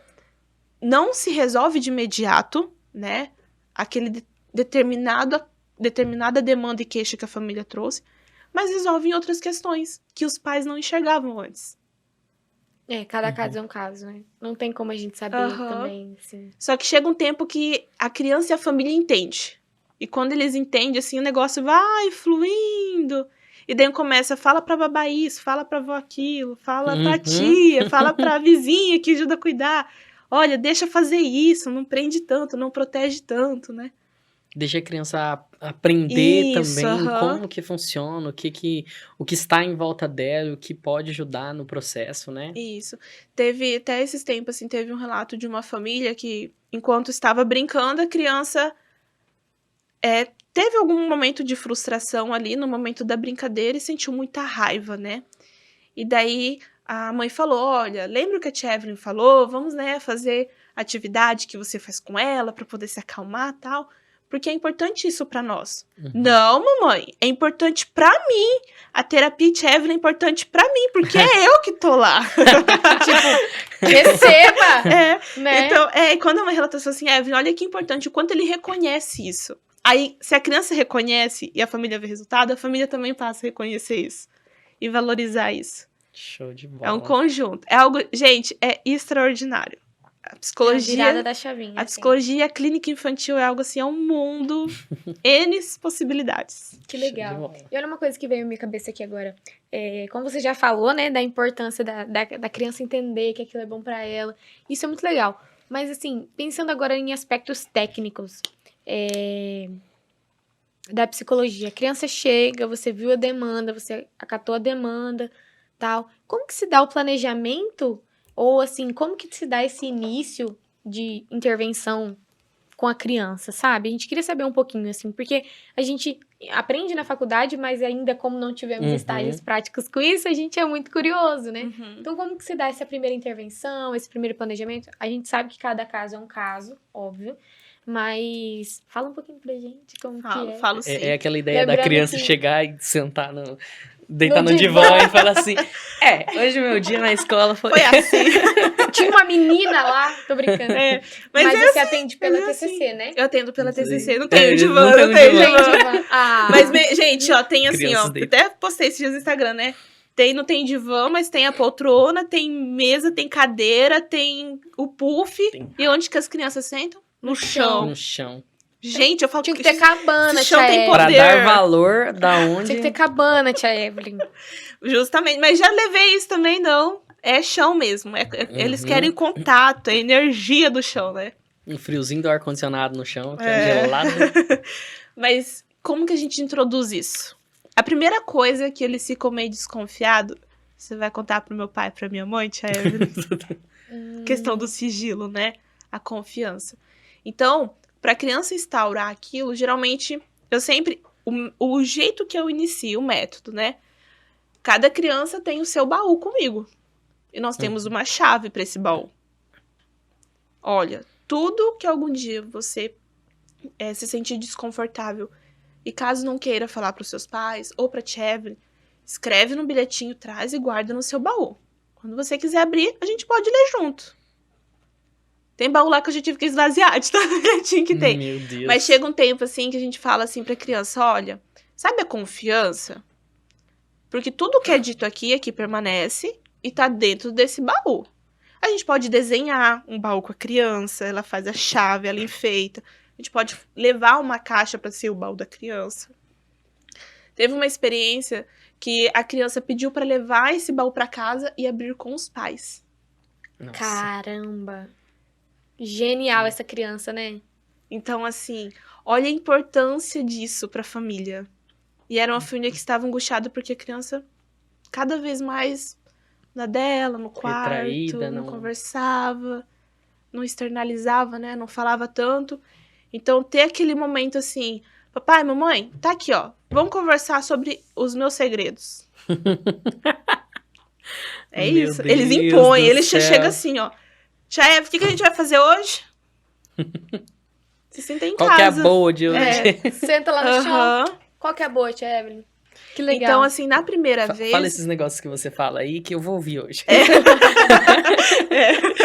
não se resolve de imediato, né? Aquele determinada demanda e queixa que a família trouxe, mas resolve em outras questões que os pais não enxergavam antes. Cada caso é um caso, né? Não tem como a gente saber também, assim. Só que chega um tempo que a criança e a família entendem. E quando eles entendem, assim, o negócio vai fluindo. E daí começa, fala pra babá isso, fala pra avó aquilo, fala pra tia, fala pra vizinha que ajuda a cuidar. Olha, deixa fazer isso, não prende tanto, não protege tanto, né? deixa a criança aprender Isso, também aham. como que funciona, o que está em volta dela, o que pode ajudar no processo, né? Isso. Teve, até esses tempos, assim, teve um relato de uma família que, enquanto estava brincando, a criança teve algum momento de frustração ali no momento da brincadeira e sentiu muita raiva, né? E daí a mãe falou: olha, lembra o que a tia Evelyn falou? Vamos, né, fazer atividade que você faz com ela para poder se acalmar e tal. Porque é importante isso para nós. Uhum. Não, mamãe, é importante para mim. A terapia tia Evelyn é importante para mim, porque é eu que tô lá. Tipo, receba! Né? Então, e quando a mãe relatou assim, Evelyn, olha que importante o quanto ele reconhece isso. Aí, se a criança reconhece e a família vê resultado, a família também passa a reconhecer isso. E valorizar isso. Show de bola. É um conjunto. É algo, gente, é extraordinário. A A psicologia, virada da chavinha. a assim. psicologia a clínica infantil é algo assim, é um mundo, N possibilidades. Que Show de legal. bola. E olha uma coisa que veio à minha cabeça aqui agora. Como você já falou, né, da importância da criança entender que aquilo é bom pra ela. Isso é muito legal. Mas, assim, pensando agora em aspectos técnicos da psicologia. A criança chega, você viu a demanda, você acatou a demanda, tal. Como que se dá o planejamento? Ou, assim, como que se dá esse início de intervenção com a criança, sabe? A gente queria saber um pouquinho, assim, porque a gente aprende na faculdade, mas ainda como não tivemos Uhum. estágios práticos com isso, a gente é muito curioso, né? Uhum. Então, como que se dá essa primeira intervenção, esse primeiro planejamento? A gente sabe que cada caso é um caso, óbvio, mas fala um pouquinho pra gente como que é. Falo sim. É aquela ideia da Lembrando criança que- chegar e sentar deitar no divã. divã e falar assim: hoje meu dia na escola foi. Foi assim. Tinha uma menina lá, tô brincando. Mas você atende pela mas é TCC, né? Eu atendo pela Isso aí. TCC, não tenho Não divã, tem não tenho divã. divã. Ah, Mas, gente, ó, tem assim, Crianças ó, deitam. até postei esses dias no Instagram, né? Não tem divã, mas tem a poltrona, tem mesa, tem cadeira, tem o puff. Tem. E onde que as crianças sentam? No chão. No chão. Gente, eu falo tinha que ter cabana, esse chão tia tem Evelyn. Pra poder. dar valor da onde. Tinha que ter cabana, tia Evelyn. Justamente, mas já levei isso também, não. É chão mesmo. Eles Uhum. querem contato, é energia do chão, né? Um friozinho do ar-condicionado no chão, que é É. gelado. Mas como que a gente introduz isso? A primeira coisa que eles ficam meio desconfiados, você vai contar pro meu pai e pra minha mãe, tia Evelyn? Questão do sigilo, né? A confiança. Então, pra criança instaurar aquilo, geralmente, eu sempre... O jeito que eu inicio o método, né? Cada criança tem o seu baú comigo. E nós temos uma chave para esse baú. Olha, tudo que algum dia você se sentir desconfortável e caso não queira falar para os seus pais ou para a tia Evelyn, escreve no bilhetinho, traz e guarda no seu baú. Quando você quiser abrir, a gente pode ler junto. Tem baú lá que eu já tive que esvaziar de tanto bilhetinho que tem. Meu Deus. Mas chega um tempo assim que a gente fala assim pra criança, olha, sabe a confiança? Porque tudo que é dito aqui permanece e tá dentro desse baú. A gente pode desenhar um baú com a criança, ela faz a chave, ela enfeita. A gente pode levar uma caixa pra ser o baú da criança. Teve uma experiência que a criança pediu pra levar esse baú pra casa e abrir com os pais. Nossa. Caramba. Genial essa criança, né? Então, assim, olha a importância disso pra família. E era uma família que estava angustiada porque a criança cada vez mais na dela, no quarto, Retraída, não não- conversava, não externalizava, né? Não falava tanto. Então, ter aquele momento assim, papai, mamãe, tá aqui, ó. Vamos conversar sobre os meus segredos. É Meu isso. Eles Deus impõem, do eles já céu. chegam assim, ó. Tia Eva, o que a gente vai fazer hoje? Se sentem em Qual que é a casa. boa de hoje? Senta lá no chão. Aham. Qual que é a boa, tia Evelyn? Que legal. Então, assim, na primeira vez. Fala esses negócios que você fala aí que eu vou ouvir hoje.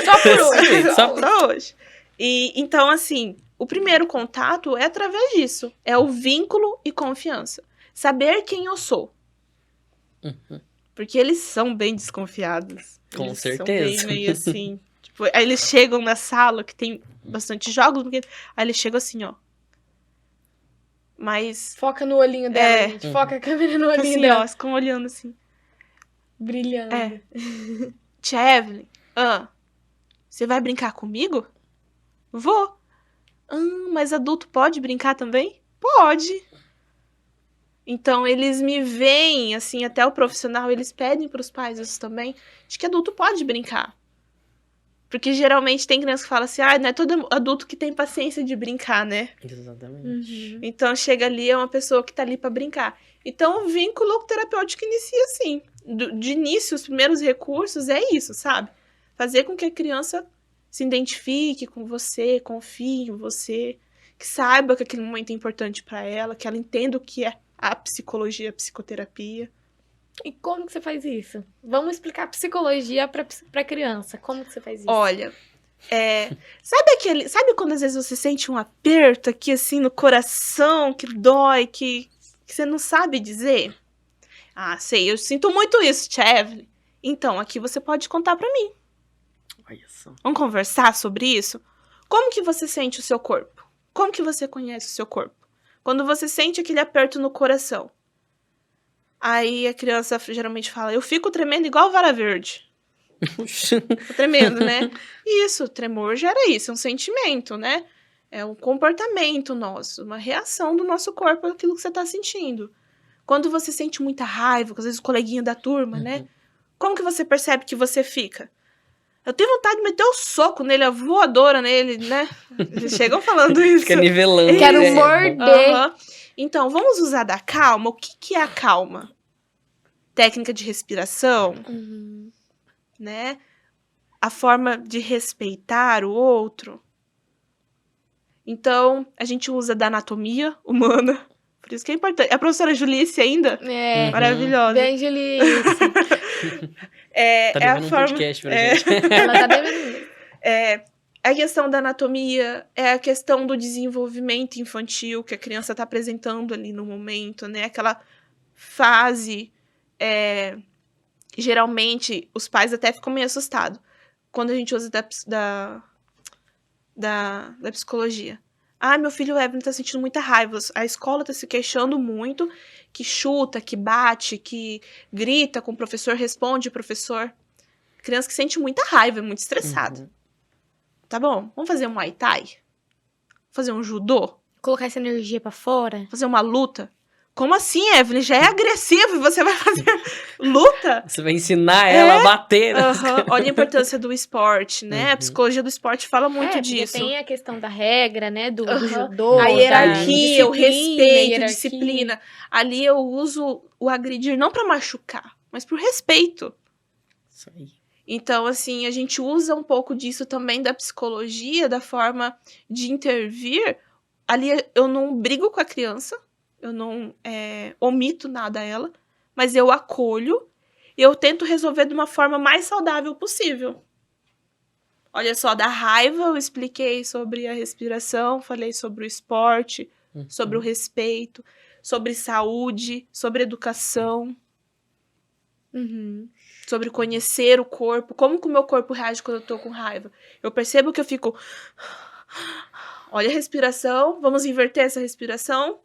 Só por hoje. Só por- Só hoje. E, então, assim, o primeiro contato é através disso. É o vínculo e confiança. Saber quem eu sou. Uhum. Porque eles são bem desconfiados. Com Eles certeza. São bem meio assim. Tipo, aí eles chegam na sala que tem bastante jogos. Porque... Aí eles chegam assim, ó. Mas, Foca no olhinho dela, gente. Uhum. Foca a câmera no olhinho assim, dela. ó, ficam olhando assim. Brilhando. É. Tia Evelyn, você vai brincar comigo? Vou. Mas adulto pode brincar também? Pode. Então, eles me veem, assim, até o profissional, eles pedem para os pais isso também, de que adulto pode brincar. Porque geralmente tem criança que fala assim, não é todo adulto que tem paciência de brincar, né? Exatamente. Então, chega ali, é uma pessoa que tá ali para brincar. Então, o vínculo terapêutico inicia assim. De início, os primeiros recursos é isso, sabe? Fazer com que a criança se identifique com você, confie em você, que saiba que aquele momento é importante para ela, que ela entenda o que é a psicologia, a psicoterapia. E como que você faz isso? Vamos explicar psicologia pra criança. Como que você faz isso? Olha, sabe quando às vezes você sente um aperto aqui assim no coração, que dói, que você não sabe dizer? Sei, eu sinto muito isso, tia Evelyn. Então, aqui você pode contar pra mim. Olha só. Vamos conversar sobre isso? Como que você sente o seu corpo? Como que você conhece o seu corpo? Quando você sente aquele aperto no coração. Aí a criança geralmente fala, eu fico tremendo igual vara verde. Fico tremendo, né? Isso, tremor gera isso, é um sentimento, né? É um comportamento nosso, uma reação do nosso corpo àquilo que você tá sentindo. Quando você sente muita raiva, às vezes o coleguinha da turma, né? Como que você percebe que você fica? Eu tenho vontade de meter o soco nele, a voadora nele, né? Eles chegam falando isso. Fica nivelando. Quero morder. Então, vamos usar da calma. O que é a calma? Técnica de respiração, né? A forma de respeitar o outro. Então, a gente usa da anatomia humana. Por isso que é importante. A professora Julice ainda? Maravilhosa. Bem, Julice. Tá devendo um podcast pra gente. Ela tá devendo. A questão da anatomia, é a questão do desenvolvimento infantil que a criança está apresentando ali no momento, né? Aquela fase, geralmente, os pais até ficam meio assustados quando a gente usa da psicologia. Meu filho Evelyn tá sentindo muita raiva, a escola tá se queixando muito, que chuta, que bate, que grita com o professor, responde o professor. Criança que sente muita raiva, é muito estressada. Tá bom, vamos fazer um Muay Thai? Fazer um judô? Colocar essa energia pra fora? Fazer uma luta? Como assim, Evelyn? Já é agressivo e você vai fazer luta? Você vai ensinar ela a bater. Né? Olha a importância do esporte, né? A psicologia do esporte fala muito disso. Tem a questão da regra, né? Do judô. A hierarquia, o respeito, a disciplina. Ali eu uso o agredir não pra machucar, mas pro respeito. Isso aí. Então, assim, a gente usa um pouco disso também da psicologia, da forma de intervir. Ali eu não brigo com a criança, eu não omito nada a ela, mas eu acolho e eu tento resolver de uma forma mais saudável possível. Olha só, da raiva eu expliquei sobre a respiração, falei sobre o esporte, sobre o respeito, sobre saúde, sobre educação. Sobre conhecer o corpo, como que o meu corpo reage quando eu tô com raiva. Eu percebo que eu fico... Olha a respiração, vamos inverter essa respiração.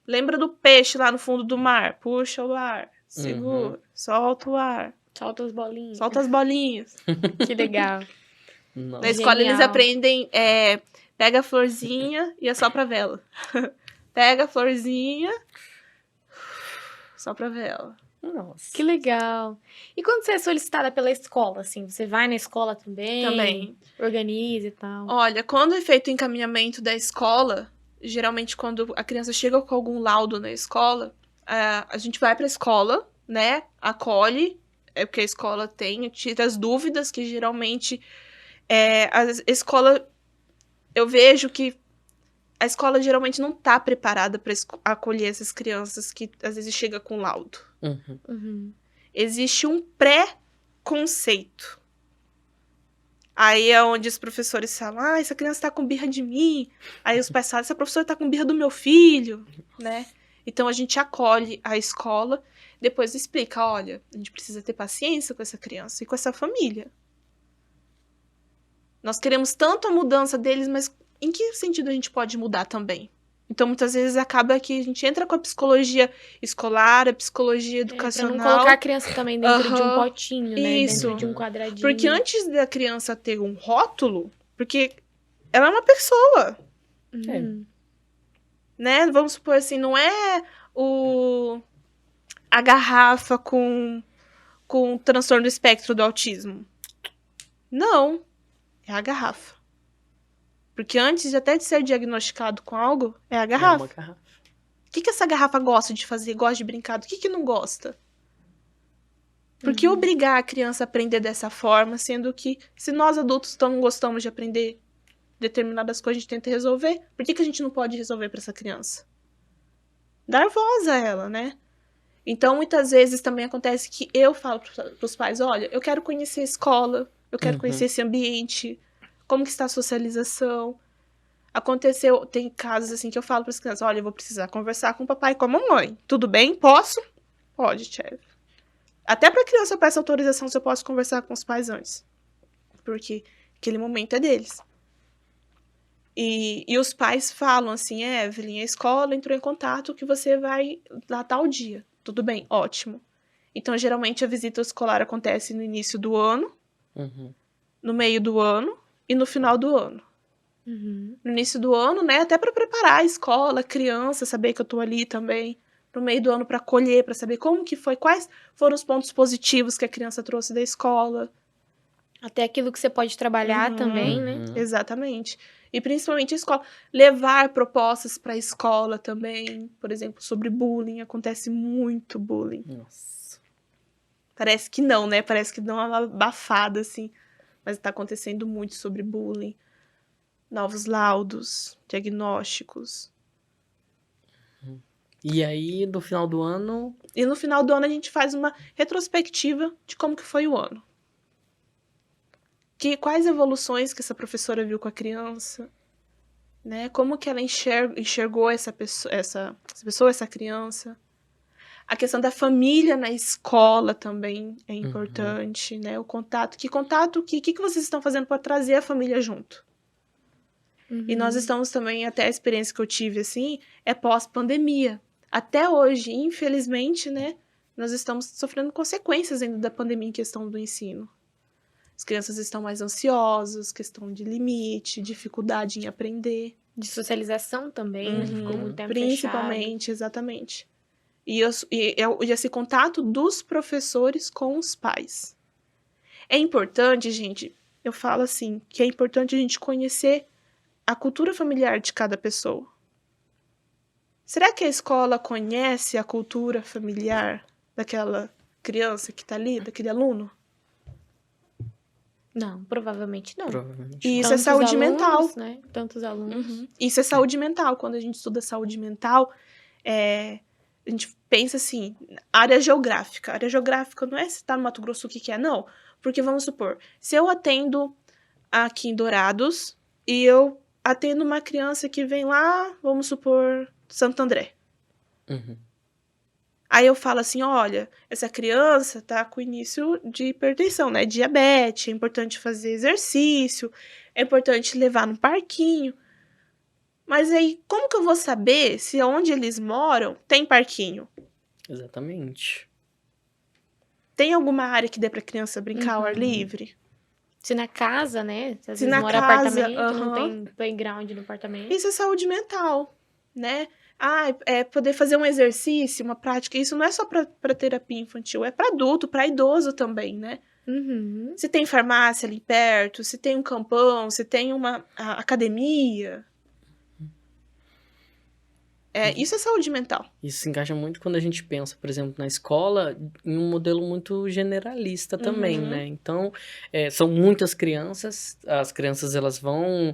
Lembra do peixe lá no fundo do mar. Puxa o ar, segura, solta o ar. Solta as bolinhas. Solta as bolinhas. Que legal. Nossa. Na escola eles aprendem, pega a florzinha e assopra a vela. Pega a florzinha, sopra a vela. Nossa. Que legal. E quando você é solicitada pela escola, assim, você vai na escola também? Também. Organiza e tal? Olha, quando é feito o encaminhamento da escola, geralmente quando a criança chega com algum laudo na escola, a gente vai pra escola, né? Acolhe, porque a escola tira as dúvidas, que geralmente a escola, eu vejo que a escola geralmente não tá preparada para acolher essas crianças que às vezes chega com laudo. Existe um pré-conceito. Aí é onde os professores falam, essa criança tá com birra de mim. Aí os pais falam, essa professora tá com birra do meu filho, né? Então a gente acolhe a escola, depois explica, olha, a gente precisa ter paciência com essa criança e com essa família. Nós queremos tanto a mudança deles, mas em que sentido a gente pode mudar também? Então, muitas vezes, acaba que a gente entra com a psicologia escolar, a psicologia educacional. Pra não colocar a criança também dentro de um potinho, né? Isso. Dentro de um quadradinho. Porque antes da criança ter um rótulo, porque ela é uma pessoa. Né? Vamos supor assim, não é a garrafa com transtorno do espectro do autismo. Não, é a garrafa. Porque antes até de ser diagnosticado com algo, é a É garrafa. uma garrafa. O que essa garrafa gosta de fazer? Gosta de brincar? Do que não gosta? Por que obrigar a criança a aprender dessa forma, sendo que se nós adultos não gostamos de aprender determinadas coisas, a gente tenta resolver? Por que a gente não pode resolver para essa criança? Dar voz a ela, né? Então, muitas vezes também acontece que eu falo para os pais, olha, eu quero conhecer a escola, eu quero conhecer esse ambiente, como que está a socialização. Aconteceu, tem casos assim que eu falo para as crianças, olha, eu vou precisar conversar com o papai e com a mamãe. Tudo bem? Posso? Pode, chefe. Até para a criança eu peço autorização se eu posso conversar com os pais antes. Porque aquele momento é deles. E os pais falam assim, Evelyn, a escola entrou em contato que você vai lá tal dia. Tudo bem, ótimo. Então, geralmente, a visita escolar acontece no início do ano, no meio do ano e no final do ano. No início do ano, né, até para preparar a escola, a criança, saber que eu tô ali também. No meio do ano para acolher, para saber como que foi, quais foram os pontos positivos que a criança trouxe da escola. Até aquilo que você pode trabalhar também, né? Exatamente. E principalmente a escola. Levar propostas para a escola também. Por exemplo, sobre bullying. Acontece muito bullying. Nossa. Parece que não, né? Parece que dá uma abafada, assim. Mas tá acontecendo muito sobre bullying. Novos laudos, diagnósticos. E aí, no final do ano... E no final do ano a gente faz uma retrospectiva de como que foi o ano. Quais evoluções que essa professora viu com a criança, né? Como que ela enxergou essa criança. A questão da família na escola também é importante, né? O contato. Que vocês estão fazendo para trazer a família junto? E nós estamos também, até a experiência que eu tive, assim, é pós-pandemia. Até hoje, infelizmente, né? Nós estamos sofrendo consequências ainda da pandemia em questão do ensino. As crianças estão mais ansiosas, questão de limite, dificuldade em aprender. De socialização também, né? Ficou muito tempo Principalmente, exatamente. E esse contato dos professores com os pais. É importante, gente, eu falo assim, que é importante a gente conhecer a cultura familiar de cada pessoa. Será que a escola conhece a cultura familiar daquela criança que está ali, daquele aluno? Não, provavelmente não. E isso é saúde mental. Né? Tantos alunos. Isso é saúde mental. Quando a gente estuda saúde mental, a gente pensa assim, área geográfica. Área geográfica não é se está no Mato Grosso o que é, não. Porque vamos supor, se eu atendo aqui em Dourados e eu atendo uma criança que vem lá, vamos supor, Santo André. Aí eu falo assim, olha, essa criança tá com início de hipertensão, né? Diabetes, é importante fazer exercício, é importante levar no parquinho. Mas aí, como que eu vou saber se onde eles moram tem parquinho? Exatamente. Tem alguma área que dê pra criança brincar ao ar livre? Se na casa, né? Às Se vezes na mora em casa, apartamento, não tem playground no apartamento. Isso é saúde mental, né? Poder fazer um exercício, uma prática. Isso não é só para terapia infantil, é para adulto, para idoso também, né? Se tem farmácia ali perto, se tem um campão, se tem uma academia. Isso é saúde mental. Isso se encaixa muito quando a gente pensa, por exemplo, na escola, em um modelo muito generalista também, né? Então, são muitas crianças, as crianças elas vão,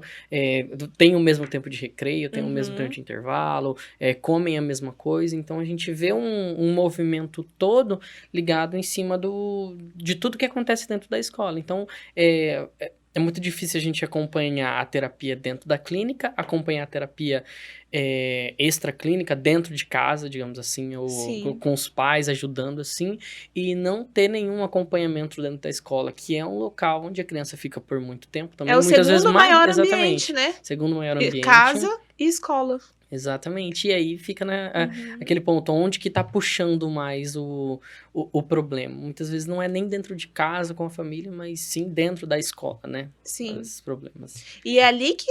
têm o mesmo tempo de recreio, têm o mesmo tempo de intervalo, comem a mesma coisa, então a gente vê um movimento todo ligado em cima de tudo que acontece dentro da escola. Então, é muito difícil a gente acompanhar a terapia dentro da clínica, acompanhar a terapia extraclínica dentro de casa, digamos assim, ou com os pais ajudando assim, e não ter nenhum acompanhamento dentro da escola, que é um local onde a criança fica por muito tempo também. É o muitas segundo vezes maior exatamente, ambiente, né? Segundo maior ambiente. Casa e escola. Exatamente. E aí fica aquele ponto onde que tá puxando mais o problema. Muitas vezes não é nem dentro de casa com a família, mas sim dentro da escola, né? Sim. Esses problemas. E é ali que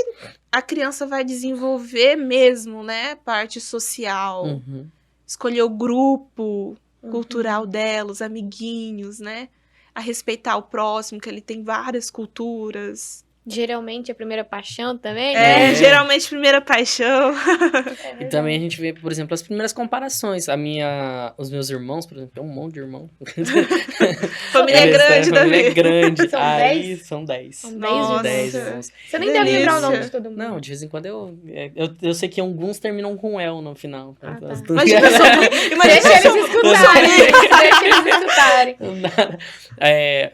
a criança vai desenvolver mesmo, né? Parte social, Uhum. escolher o grupo cultural dela, os amiguinhos, né? A respeitar o próximo, que ele tem várias culturas. Geralmente a primeira paixão também, É, né? geralmente primeira paixão. E também a gente vê, por exemplo, as primeiras comparações. Os meus irmãos, por exemplo, tem um monte de irmão. Família grande, família é Davi. grande. São Aí 10? são 10. São 10 Nossa. 10 irmãos. Você nem deve lembrar o nome delícia. de todo mundo. Não, de vez em quando eu sei que alguns terminam com El no final. Ah, tá. Imagina Deixa eles escutarem. Deixa eles escutarem.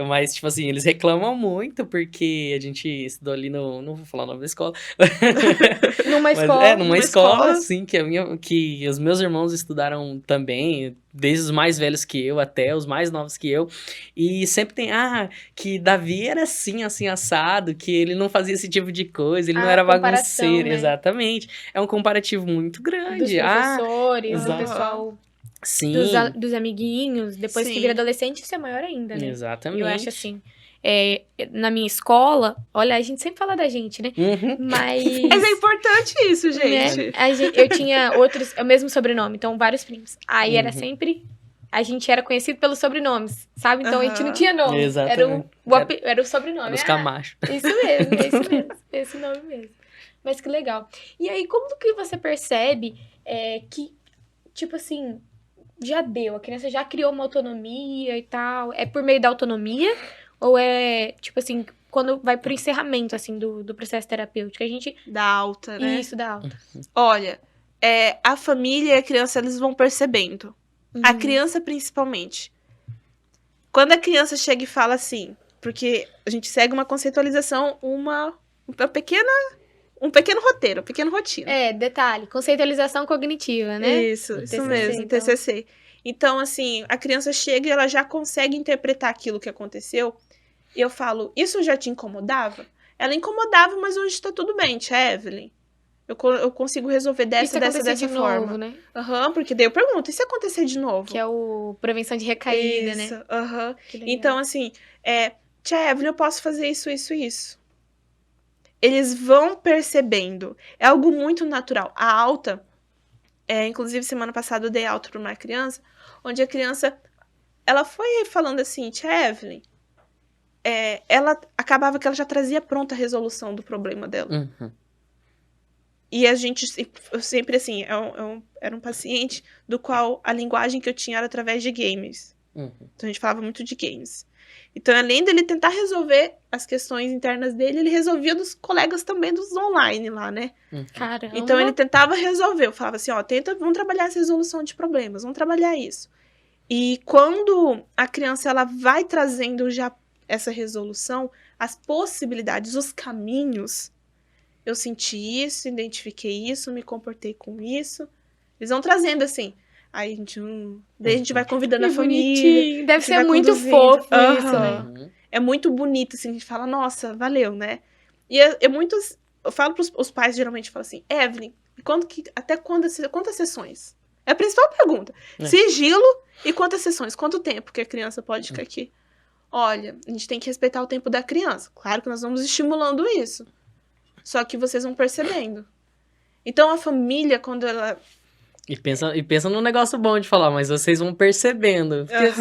Mas, tipo assim, eles reclamam muito porque a gente estudou ali no... Não vou falar o nome da escola. Numa Mas escola. numa escola, assim, que os meus irmãos estudaram também, desde os mais velhos que eu até os mais novos que eu. E sempre tem, que Davi era assim, assim, assado, que ele não fazia esse tipo de coisa, ele não era comparação, bagunceiro. né? Exatamente. É um comparativo muito Dos grande. professores, do exato. pessoal, Sim. dos amiguinhos. Depois que Sim. vira adolescente, isso é maior ainda, né? Exatamente. E eu acho assim, na minha escola, olha, a gente sempre fala da gente, né? Uhum. Mas é importante isso, gente. né, eu tinha outros, é o mesmo sobrenome, então vários primos. Aí era Uhum. sempre, a gente era conhecido pelos sobrenomes, sabe? Então a gente não Aham. tinha nome, Exatamente. era o sobrenome. Os Camacho. Isso mesmo, esse nome mesmo. Mas que legal. E aí, como que você percebe que, tipo assim, já deu, a criança já criou uma autonomia e tal? É por meio da autonomia? Ou é, tipo assim, quando vai pro encerramento, assim, do processo terapêutico? A gente... Da alta, né? Isso, da alta. Olha, a família e a criança, eles vão percebendo. A Uhum. criança, principalmente. Quando a criança chega e fala assim, porque a gente segue uma conceitualização, um pequeno roteiro, uma pequena rotina. Detalhe, conceitualização cognitiva, né? Isso TCC, mesmo, então. TCC. Então, assim, a criança chega e ela já consegue interpretar aquilo que aconteceu. E eu falo, isso já te incomodava? Ela incomodava, mas hoje tá tudo bem, tia Evelyn. Eu consigo resolver Isso dessa acontecer de forma. novo, né? Aham, porque daí eu pergunto, e se acontecer de novo? Que é o prevenção de recaída, né? Isso, aham. Que legal. Então, assim, tia Evelyn, eu posso fazer isso, isso e isso. Eles vão percebendo. É algo muito natural. A alta, inclusive semana passada eu dei alta para uma criança, onde a criança, ela foi falando assim, tia Evelyn, ela acabava que ela já trazia pronta a resolução do problema dela. Uhum. E a gente, eu sempre assim, era um paciente do qual a linguagem que eu tinha era através de games. Uhum. Então a gente falava muito de games. Então, além dele tentar resolver as questões internas dele, ele resolvia dos colegas também dos online lá, né? Caramba. Então ele tentava resolver. Eu falava assim, vamos trabalhar essa resolução de problemas, vamos trabalhar isso. E quando a criança ela vai trazendo já essa resolução, as possibilidades, os caminhos, eu senti isso, identifiquei isso, me comportei com isso. Eles vão trazendo assim. Aí a gente, daí a gente vai convidando Que a família. bonitinho. Deve a gente ser vai muito conduzindo. fofo isso, Aham. né? Uhum. É muito bonito, assim, a gente fala, nossa, valeu, né? E eu falo pros os pais, geralmente, falam assim, Evelyn, quantas sessões? É a principal pergunta. Sigilo e quantas sessões? Quanto tempo que a criança pode ficar aqui? Olha, a gente tem que respeitar o tempo da criança. Claro que nós vamos estimulando isso. Só que vocês vão percebendo. Então, a família, quando ela... E pensa num negócio bom de falar, mas vocês vão percebendo. Porque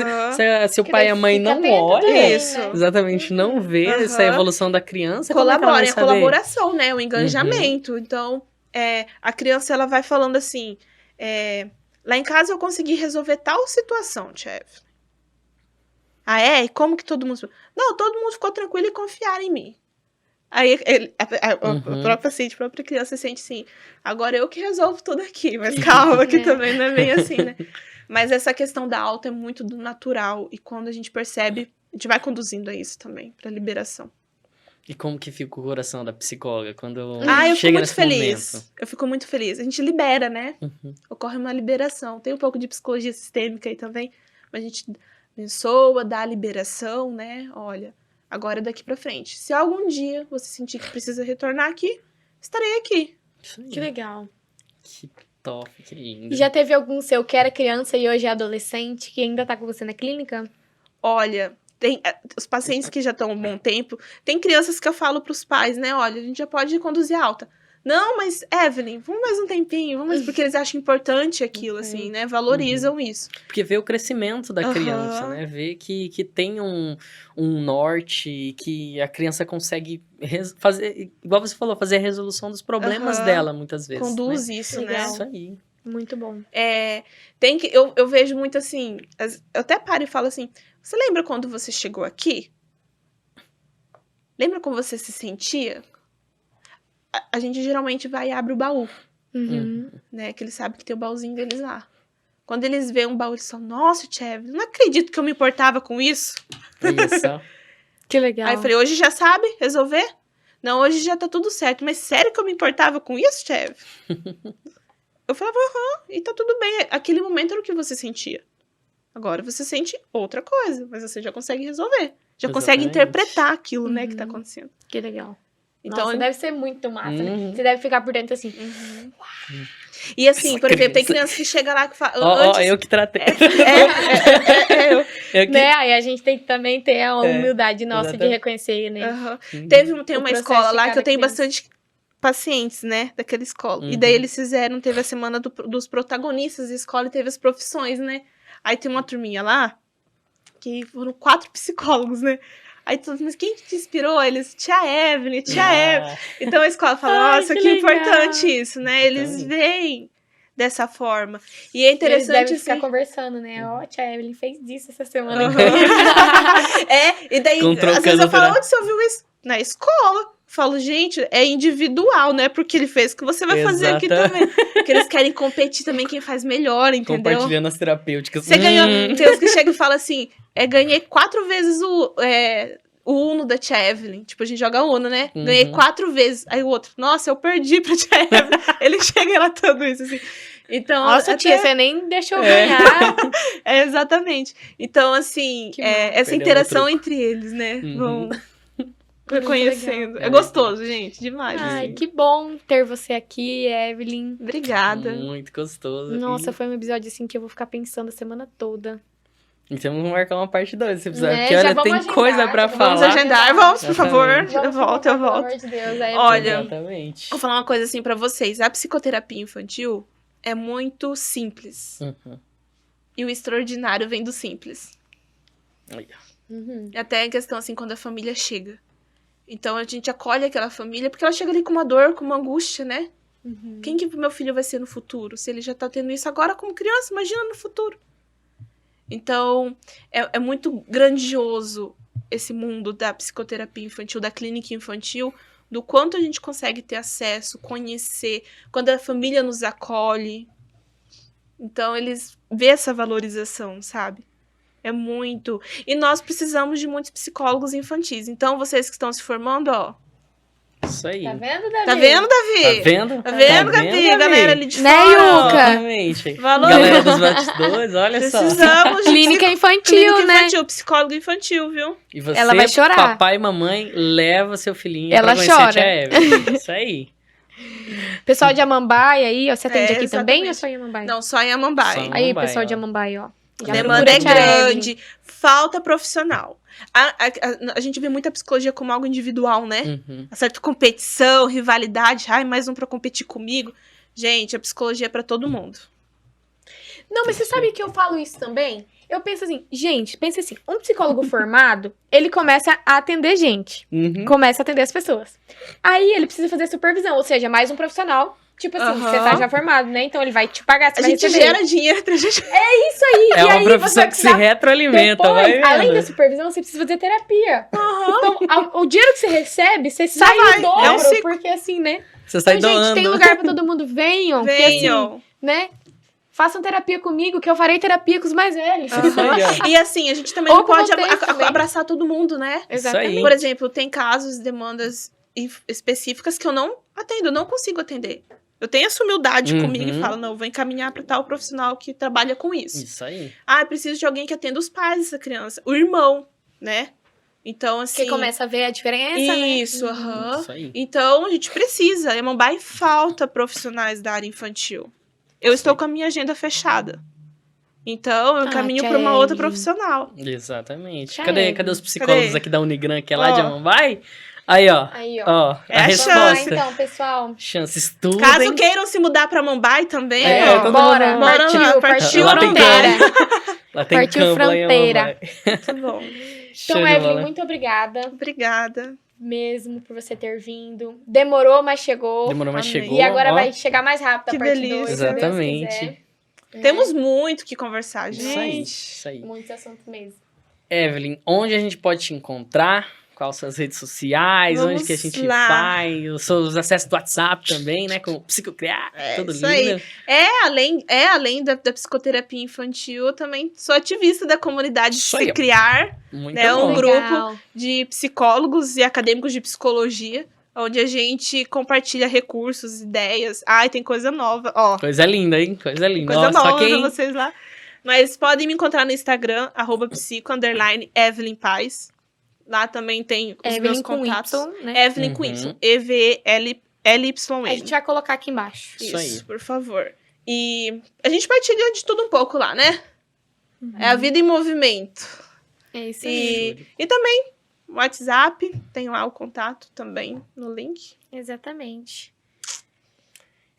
se o Que pai e daí a mãe fica não atento olham, também, isso. né? exatamente, não vê essa evolução da criança, como é que ela vai colaborem, a saber? colaboração, né? O engajamento. Então, a criança, ela vai falando assim, lá em casa eu consegui resolver tal situação, chefe. E como que todo mundo... Não, todo mundo ficou tranquilo e confiaram em mim. Aí a própria paciente, a própria criança sente assim, agora eu que resolvo tudo aqui, mas calma que também não é bem assim, né? Mas essa questão da alta é muito do natural, e quando a gente percebe, a gente vai conduzindo a isso também, pra liberação. E como que fica o coração da psicóloga quando Eu fico chega muito nesse feliz. momento? Eu fico muito feliz. A gente libera, né? Uhum. Ocorre uma liberação. Tem um pouco de psicologia sistêmica aí também, mas a gente abençoa, dá a liberação, né? Olha, agora é daqui pra frente. Se algum dia você sentir que precisa retornar aqui, estarei aqui. Isso aí. Que legal. Que top, que lindo. E já teve algum seu que era criança e hoje é adolescente, que ainda tá com você na clínica? Olha, tem os pacientes que já estão há um bom tempo, tem crianças que eu falo pros pais, né? Olha, a gente já pode conduzir alta. Não, mas Evelyn, vamos mais um tempinho, vamos mais, porque eles acham importante aquilo, assim, né? Valorizam isso. Porque vê o crescimento da Aham. criança, né? Vê que tem um norte, que a criança consegue fazer, igual você falou, fazer a resolução dos problemas Aham. dela, muitas vezes. Conduz né? isso, Legal. né? Isso aí. Muito bom. Tem que, eu vejo muito assim, eu até paro e falo assim, você lembra quando você chegou aqui? Lembra como você se sentia? A gente geralmente vai e abre o baú, Uhum. né? Que eles sabem que tem o baúzinho deles lá. Quando eles veem um baú, eles falam, nossa, Tia Evelyn, não acredito que eu me importava com isso. Isso. Que legal. Aí eu falei, hoje já sabe resolver? Não, hoje já tá tudo certo. Mas sério que eu me importava com isso, Tia Evelyn? Eu falava, aham, e tá tudo bem. Aquele momento era o que você sentia. Agora você sente outra coisa, mas você já consegue resolver. Já consegue Exatamente. interpretar aquilo, né, que tá Uhum. acontecendo. Que legal. Então, Nossa, deve ser muito massa, né? Uhum. Você deve ficar por dentro assim. E assim, por exemplo, tem criança. criança que chega lá que fala... Ó, antes... eu que tratei. eu. Eu que... Né? Aí a gente tem que também ter a humildade nossa de exatamente. reconhecer, né? Aham. Uhum. Tem O uma processo escola de lá que cada eu tenho criança. bastante pacientes, né, daquela escola. E Uhum. daí eles fizeram, teve a semana dos protagonistas da escola e teve as profissões, né? Aí tem uma turminha lá, que foram 4 psicólogos, né? Aí todos, mas quem te inspirou? Eles, Tia Evelyn, Tia Evelyn. Ah, Então a escola fala, Ai, nossa, que que legal. importante isso, né? Eles Exatamente. veem dessa forma. E é Eles interessante, devem ficar assim... conversando, né? Ó, tia Evelyn fez disso essa semana. Aham. E daí, Com às vezes eu trocando falo, pra- onde você ouviu isso? Na escola. Falo, gente, é individual, não é porque ele fez que você vai fazer aqui Exata. também. Porque eles querem competir também quem faz melhor, entendeu? Compartilhando as terapêuticas. Você ganhou. Tem uns que chegam e falam assim: ganhei 4 vezes o Uno da Tia Evelyn. Tipo, a gente joga Uno, né? Uhum. Ganhei 4 vezes. Aí o outro, nossa, eu perdi pra Tia Evelyn. Ele chega relatando isso, assim. Então, Nossa, até- tia, você nem deixou É. ganhar. exatamente. Então, assim, Que massa. essa Perdeu interação o truco. entre eles, né? Uhum. Vão Muito reconhecendo. legal. É gostoso, gente, demais. Ai, assim. que bom ter você aqui, Evelyn. Obrigada. Muito gostoso. Nossa, foi um episódio assim que eu vou ficar pensando a semana toda. E temos que marcar uma parte 2 desse episódio. Né? Porque Já olha, vamos tem agendar, coisa pra vamos Vamos falar. agendar, vamos, por favor. Exatamente. Eu volto. Pelo amor de Deus, a Evelyn. Olha, Exatamente. Vou falar uma coisa assim pra vocês. A psicoterapia infantil é muito simples. Uhum. E o extraordinário vem do simples. Aí, ó. Uhum. Até a questão assim, quando a família chega. Então a gente acolhe aquela família, porque ela chega ali com uma dor, com uma angústia, né? Uhum. Quem que meu filho vai ser no futuro? Se ele já tá tendo isso agora como criança, imagina no futuro. Então, é muito grandioso esse mundo da psicoterapia infantil, da clínica infantil, do quanto a gente consegue ter acesso, conhecer, quando a família nos acolhe. Então, eles vê essa valorização, sabe? É muito. E nós precisamos de muitos psicólogos infantis. Então, vocês que estão se formando, ó. Isso aí. Tá vendo, Davi? Tá vendo, Davi? Tá vendo? Tá vendo, Gabi? A galera ali de Né, fora, ó. Yuka? Exatamente. Valor. Galera dos bastidores, olha só. Precisamos de Clínica infantil, clínica né? infantil, psicólogo infantil, viu? E você, Ela vai chorar. papai e mamãe, leva seu filhinho Ela pra conhecer chora. a Tia Evelyn. Isso aí. Pessoal de Amambai aí, ó, você atende aqui também ou exatamente. só em Amambai? Não, só em Amambai. Só em Aí, Amambai, pessoal ó. de Amambai, ó. A Já demanda é procura a Tia Evelyn. grande, falta profissional. A gente vê muito a psicologia como algo individual, né? Uhum. Uma certa competição, rivalidade. Ai, mais um pra competir comigo. Gente, a psicologia é pra todo mundo. Não, mas você sabe que eu falo isso também? Eu penso assim, gente, pensa assim, um psicólogo formado, ele começa a atender gente, Uhum. começa a atender as pessoas. Aí ele precisa fazer supervisão, ou seja, mais um profissional. Tipo assim, Aham. você tá já formado, né? Então ele vai te pagar, você A vai gente receber. gera dinheiro pra gente. Isso aí, É e uma aí você profissão vai que se precisar retroalimenta, depois, vai vendo? além da supervisão, você precisa fazer terapia. Então, o dinheiro que você recebe, você Já sai vai, em dobro, é um ciclo. porque assim, né? Você sai Então, gente, doando. tem lugar pra todo mundo, venham, porque assim, Venham. né? Façam terapia comigo, que eu farei terapia com os mais velhos. Isso aí, ó. E assim, a gente também Ou não com pode vocês também. abraçar todo mundo, né? Exatamente. Por exemplo, tem casos, demandas específicas que eu não atendo, eu não consigo atender. Eu tenho essa humildade Uhum. comigo e falo, não, eu vou encaminhar para tal profissional que trabalha com isso. Isso aí. Ah, eu preciso de alguém que atenda os pais dessa criança. O irmão, né? Então, assim... Porque começa a ver a diferença, Isso, né? aham. Isso aí. Então, a gente precisa. A Iamambai falta profissionais da área infantil. Eu estou com a minha agenda fechada. Então, eu caminho para uma outra profissional. Exatamente. Já Cadê os psicólogos Cadê? aqui da Unigran, que é lá de Amambai? Aí, ó. Aí, ó. Ó, É a a resposta. chance. Então, pessoal. Chance, estudem. Caso queiram se mudar para Mumbai também, É, ó. todo Bora, mundo- Bora lá, partiu Lá tem fronteira. Lá tem Partiu campo lá em fronteira. Amambai. Tá bom. Show Então, de Evelyn, bola. muito obrigada Obrigada. mesmo por você ter vindo. Demorou, mas chegou. Demorou, mas Amei. chegou. E agora ó. vai chegar mais rápido Que a parte delícia. 2, Exatamente. Temos muito que conversar, Isso aí, gente. isso aí. Muitos assuntos mesmo. Evelyn, onde a gente pode te encontrar? Quais são as redes sociais? Vamos onde que a gente lá. vai? Os acessos do WhatsApp também, né? Com o Psicocriar, tudo isso lindo. Além da psicoterapia infantil, eu também sou ativista da comunidade Isso aí, ó. Psicriar, Muito né, bom. um grupo Legal. de psicólogos e acadêmicos de psicologia, onde a gente compartilha recursos, ideias. Ai, tem coisa nova, ó. Coisa linda, hein? Coisa linda. Coisa Ó, só nova quem... pra vocês lá. Mas podem me encontrar no Instagram, @psico_Evelyn Paz. Lá também tem os meus Evelyn com contatos. Y, né? Evelyn com Uhum. Y. EVLYN. A gente vai colocar aqui embaixo. Isso aí. Por favor. E a gente partilha de tudo um pouco lá, né? É a vida em movimento. É isso aí. E também WhatsApp, tem lá o contato também no link. Exatamente.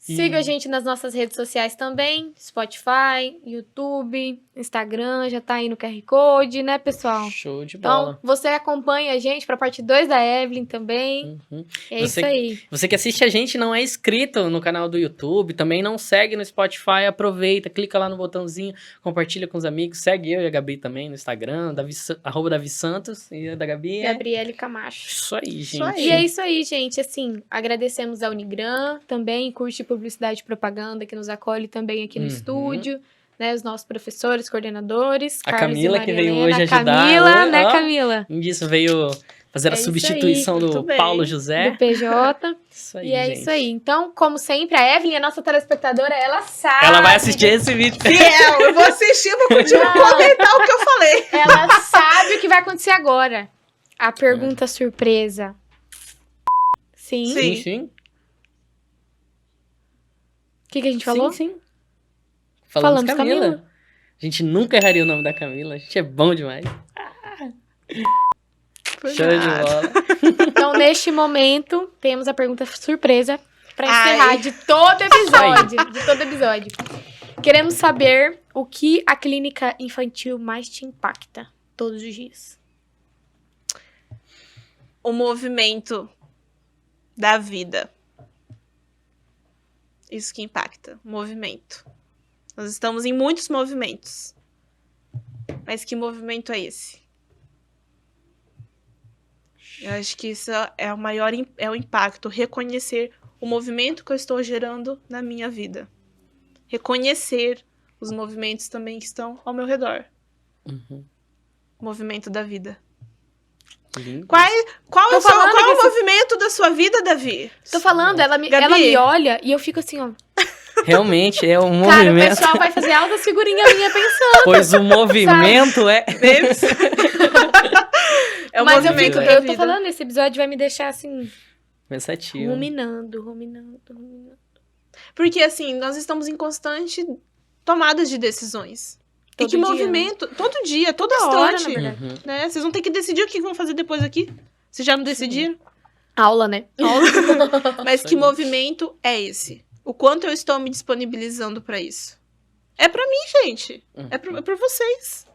E- Siga a gente nas nossas redes sociais também. Spotify, YouTube, Instagram, já tá aí no QR Code, né, pessoal? Show de Então, bola. você acompanha a gente pra parte 2 da Evelyn também. Uhum. É Você- isso aí. Você que assiste a gente e não é inscrito no canal do YouTube, também não segue no Spotify, aproveita, clica lá no botãozinho, compartilha com os amigos, segue eu e a Gabi também no Instagram, @Davi Santos, e a da Gabi é... Gabriele Camacho. Isso aí, gente. aí. E é isso aí, gente. Assim, agradecemos a Unigran, também curso de publicidade e propaganda, que nos acolhe também aqui no Uhum. estúdio, né? Os nossos professores, coordenadores. A Carlos e Camila, que Maria veio Helena. hoje ajudar. Camila, Oi, né, ó. Camila? Isso, veio fazer É a isso substituição aí, do muito bem. Paulo José. Do PJ. Isso aí, E é gente. isso aí. Então, como sempre, a Evelyn, a nossa telespectadora, ela sabe. Ela vai assistir esse vídeo. Fiel, eu vou assistir, vou continuar Não. comentar o que eu falei. Ela sabe o que vai acontecer agora. A pergunta surpresa. Sim. Sim. Sim, sim. O que a gente falou? Sim, sim. Falamos Falamos Camila. Camila. A gente nunca erraria o nome da Camila. A gente é bom demais. Por Show de nada. bola. Então, neste momento, temos a pergunta surpresa pra Ai. encerrar de todo episódio. De todo episódio. Queremos saber o que a clínica infantil mais te impacta todos os dias. O movimento da vida. Isso que impacta, o movimento. Nós estamos em muitos movimentos. Mas que movimento é esse? Eu acho que isso é o maior é o impacto, reconhecer o movimento que eu estou gerando na minha vida. Reconhecer os movimentos também que estão ao meu redor. Uhum. O movimento da vida. Lindo. Qual é Tô o falando que esse- movimento da sua vida, Davi? Tô falando, Gabi. ela me olha e eu fico assim, ó. Realmente é um Cara, o movimento. pessoal vai fazer altas figurinhas minha pensando. Pois o movimento é. É o Mas eu movimento fico, da eu tô vida. falando, esse episódio vai me deixar assim, Pensativo. ruminando. Porque, assim, nós estamos em constante tomadas de decisões. Todo e que dia, movimento, todo dia, toda Toda hora, instante. na verdade. Uhum. Né? Vocês vão ter que decidir o que vão fazer depois aqui. Vocês já não decidiram? Aula, né? Mas Isso que aí. movimento é esse? O quanto eu estou me disponibilizando pra isso? É pra mim, gente. É pra vocês.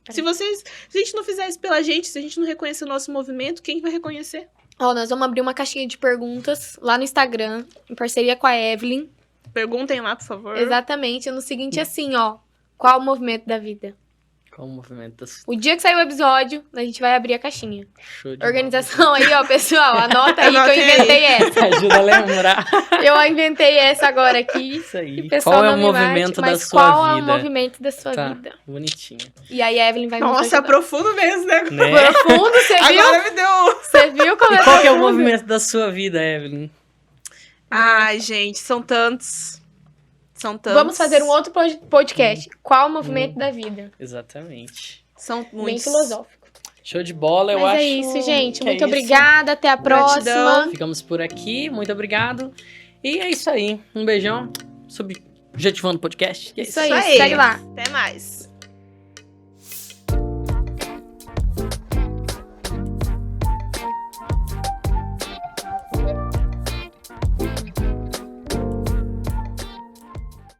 Se a gente não fizer isso pela gente, se a gente não reconhecer o nosso movimento, quem vai reconhecer? Ó, nós vamos abrir uma caixinha de perguntas lá no Instagram, em parceria com a Evelyn. Perguntem lá, por favor. Exatamente, no seguinte assim, ó. Qual o movimento da vida? Qual o movimento? O dia que sair o episódio, a gente vai abrir a caixinha. Show de Organização aí, ó, pessoal. Anota aí que eu Anotem aí. inventei essa. bola. Ajuda a lembrar. Eu inventei essa agora aqui. Isso aí. O pessoal Qual é não o me mate, movimento da mas sua qual é o vida? movimento da sua Tá, vida? bonitinho. E aí a Evelyn vai Nossa, ajudar. profundo mesmo, né? Né? Profundo, você viu? Agora me deu... Você viu como E qual que é o profundo? movimento da sua vida, Evelyn? Ai, gente, são tantos. São tantos. Vamos fazer um outro podcast. Qual o movimento da vida? Exatamente. São Bem muitos. filosófico. Show de bola, eu Mas acho. é isso, gente. que Muito é isso. obrigada. Até a Gratidão. próxima. Ficamos por aqui, muito obrigado. E é isso aí. Um beijão. Subjetivando Podcast. E é Isso aí, segue lá. Até mais.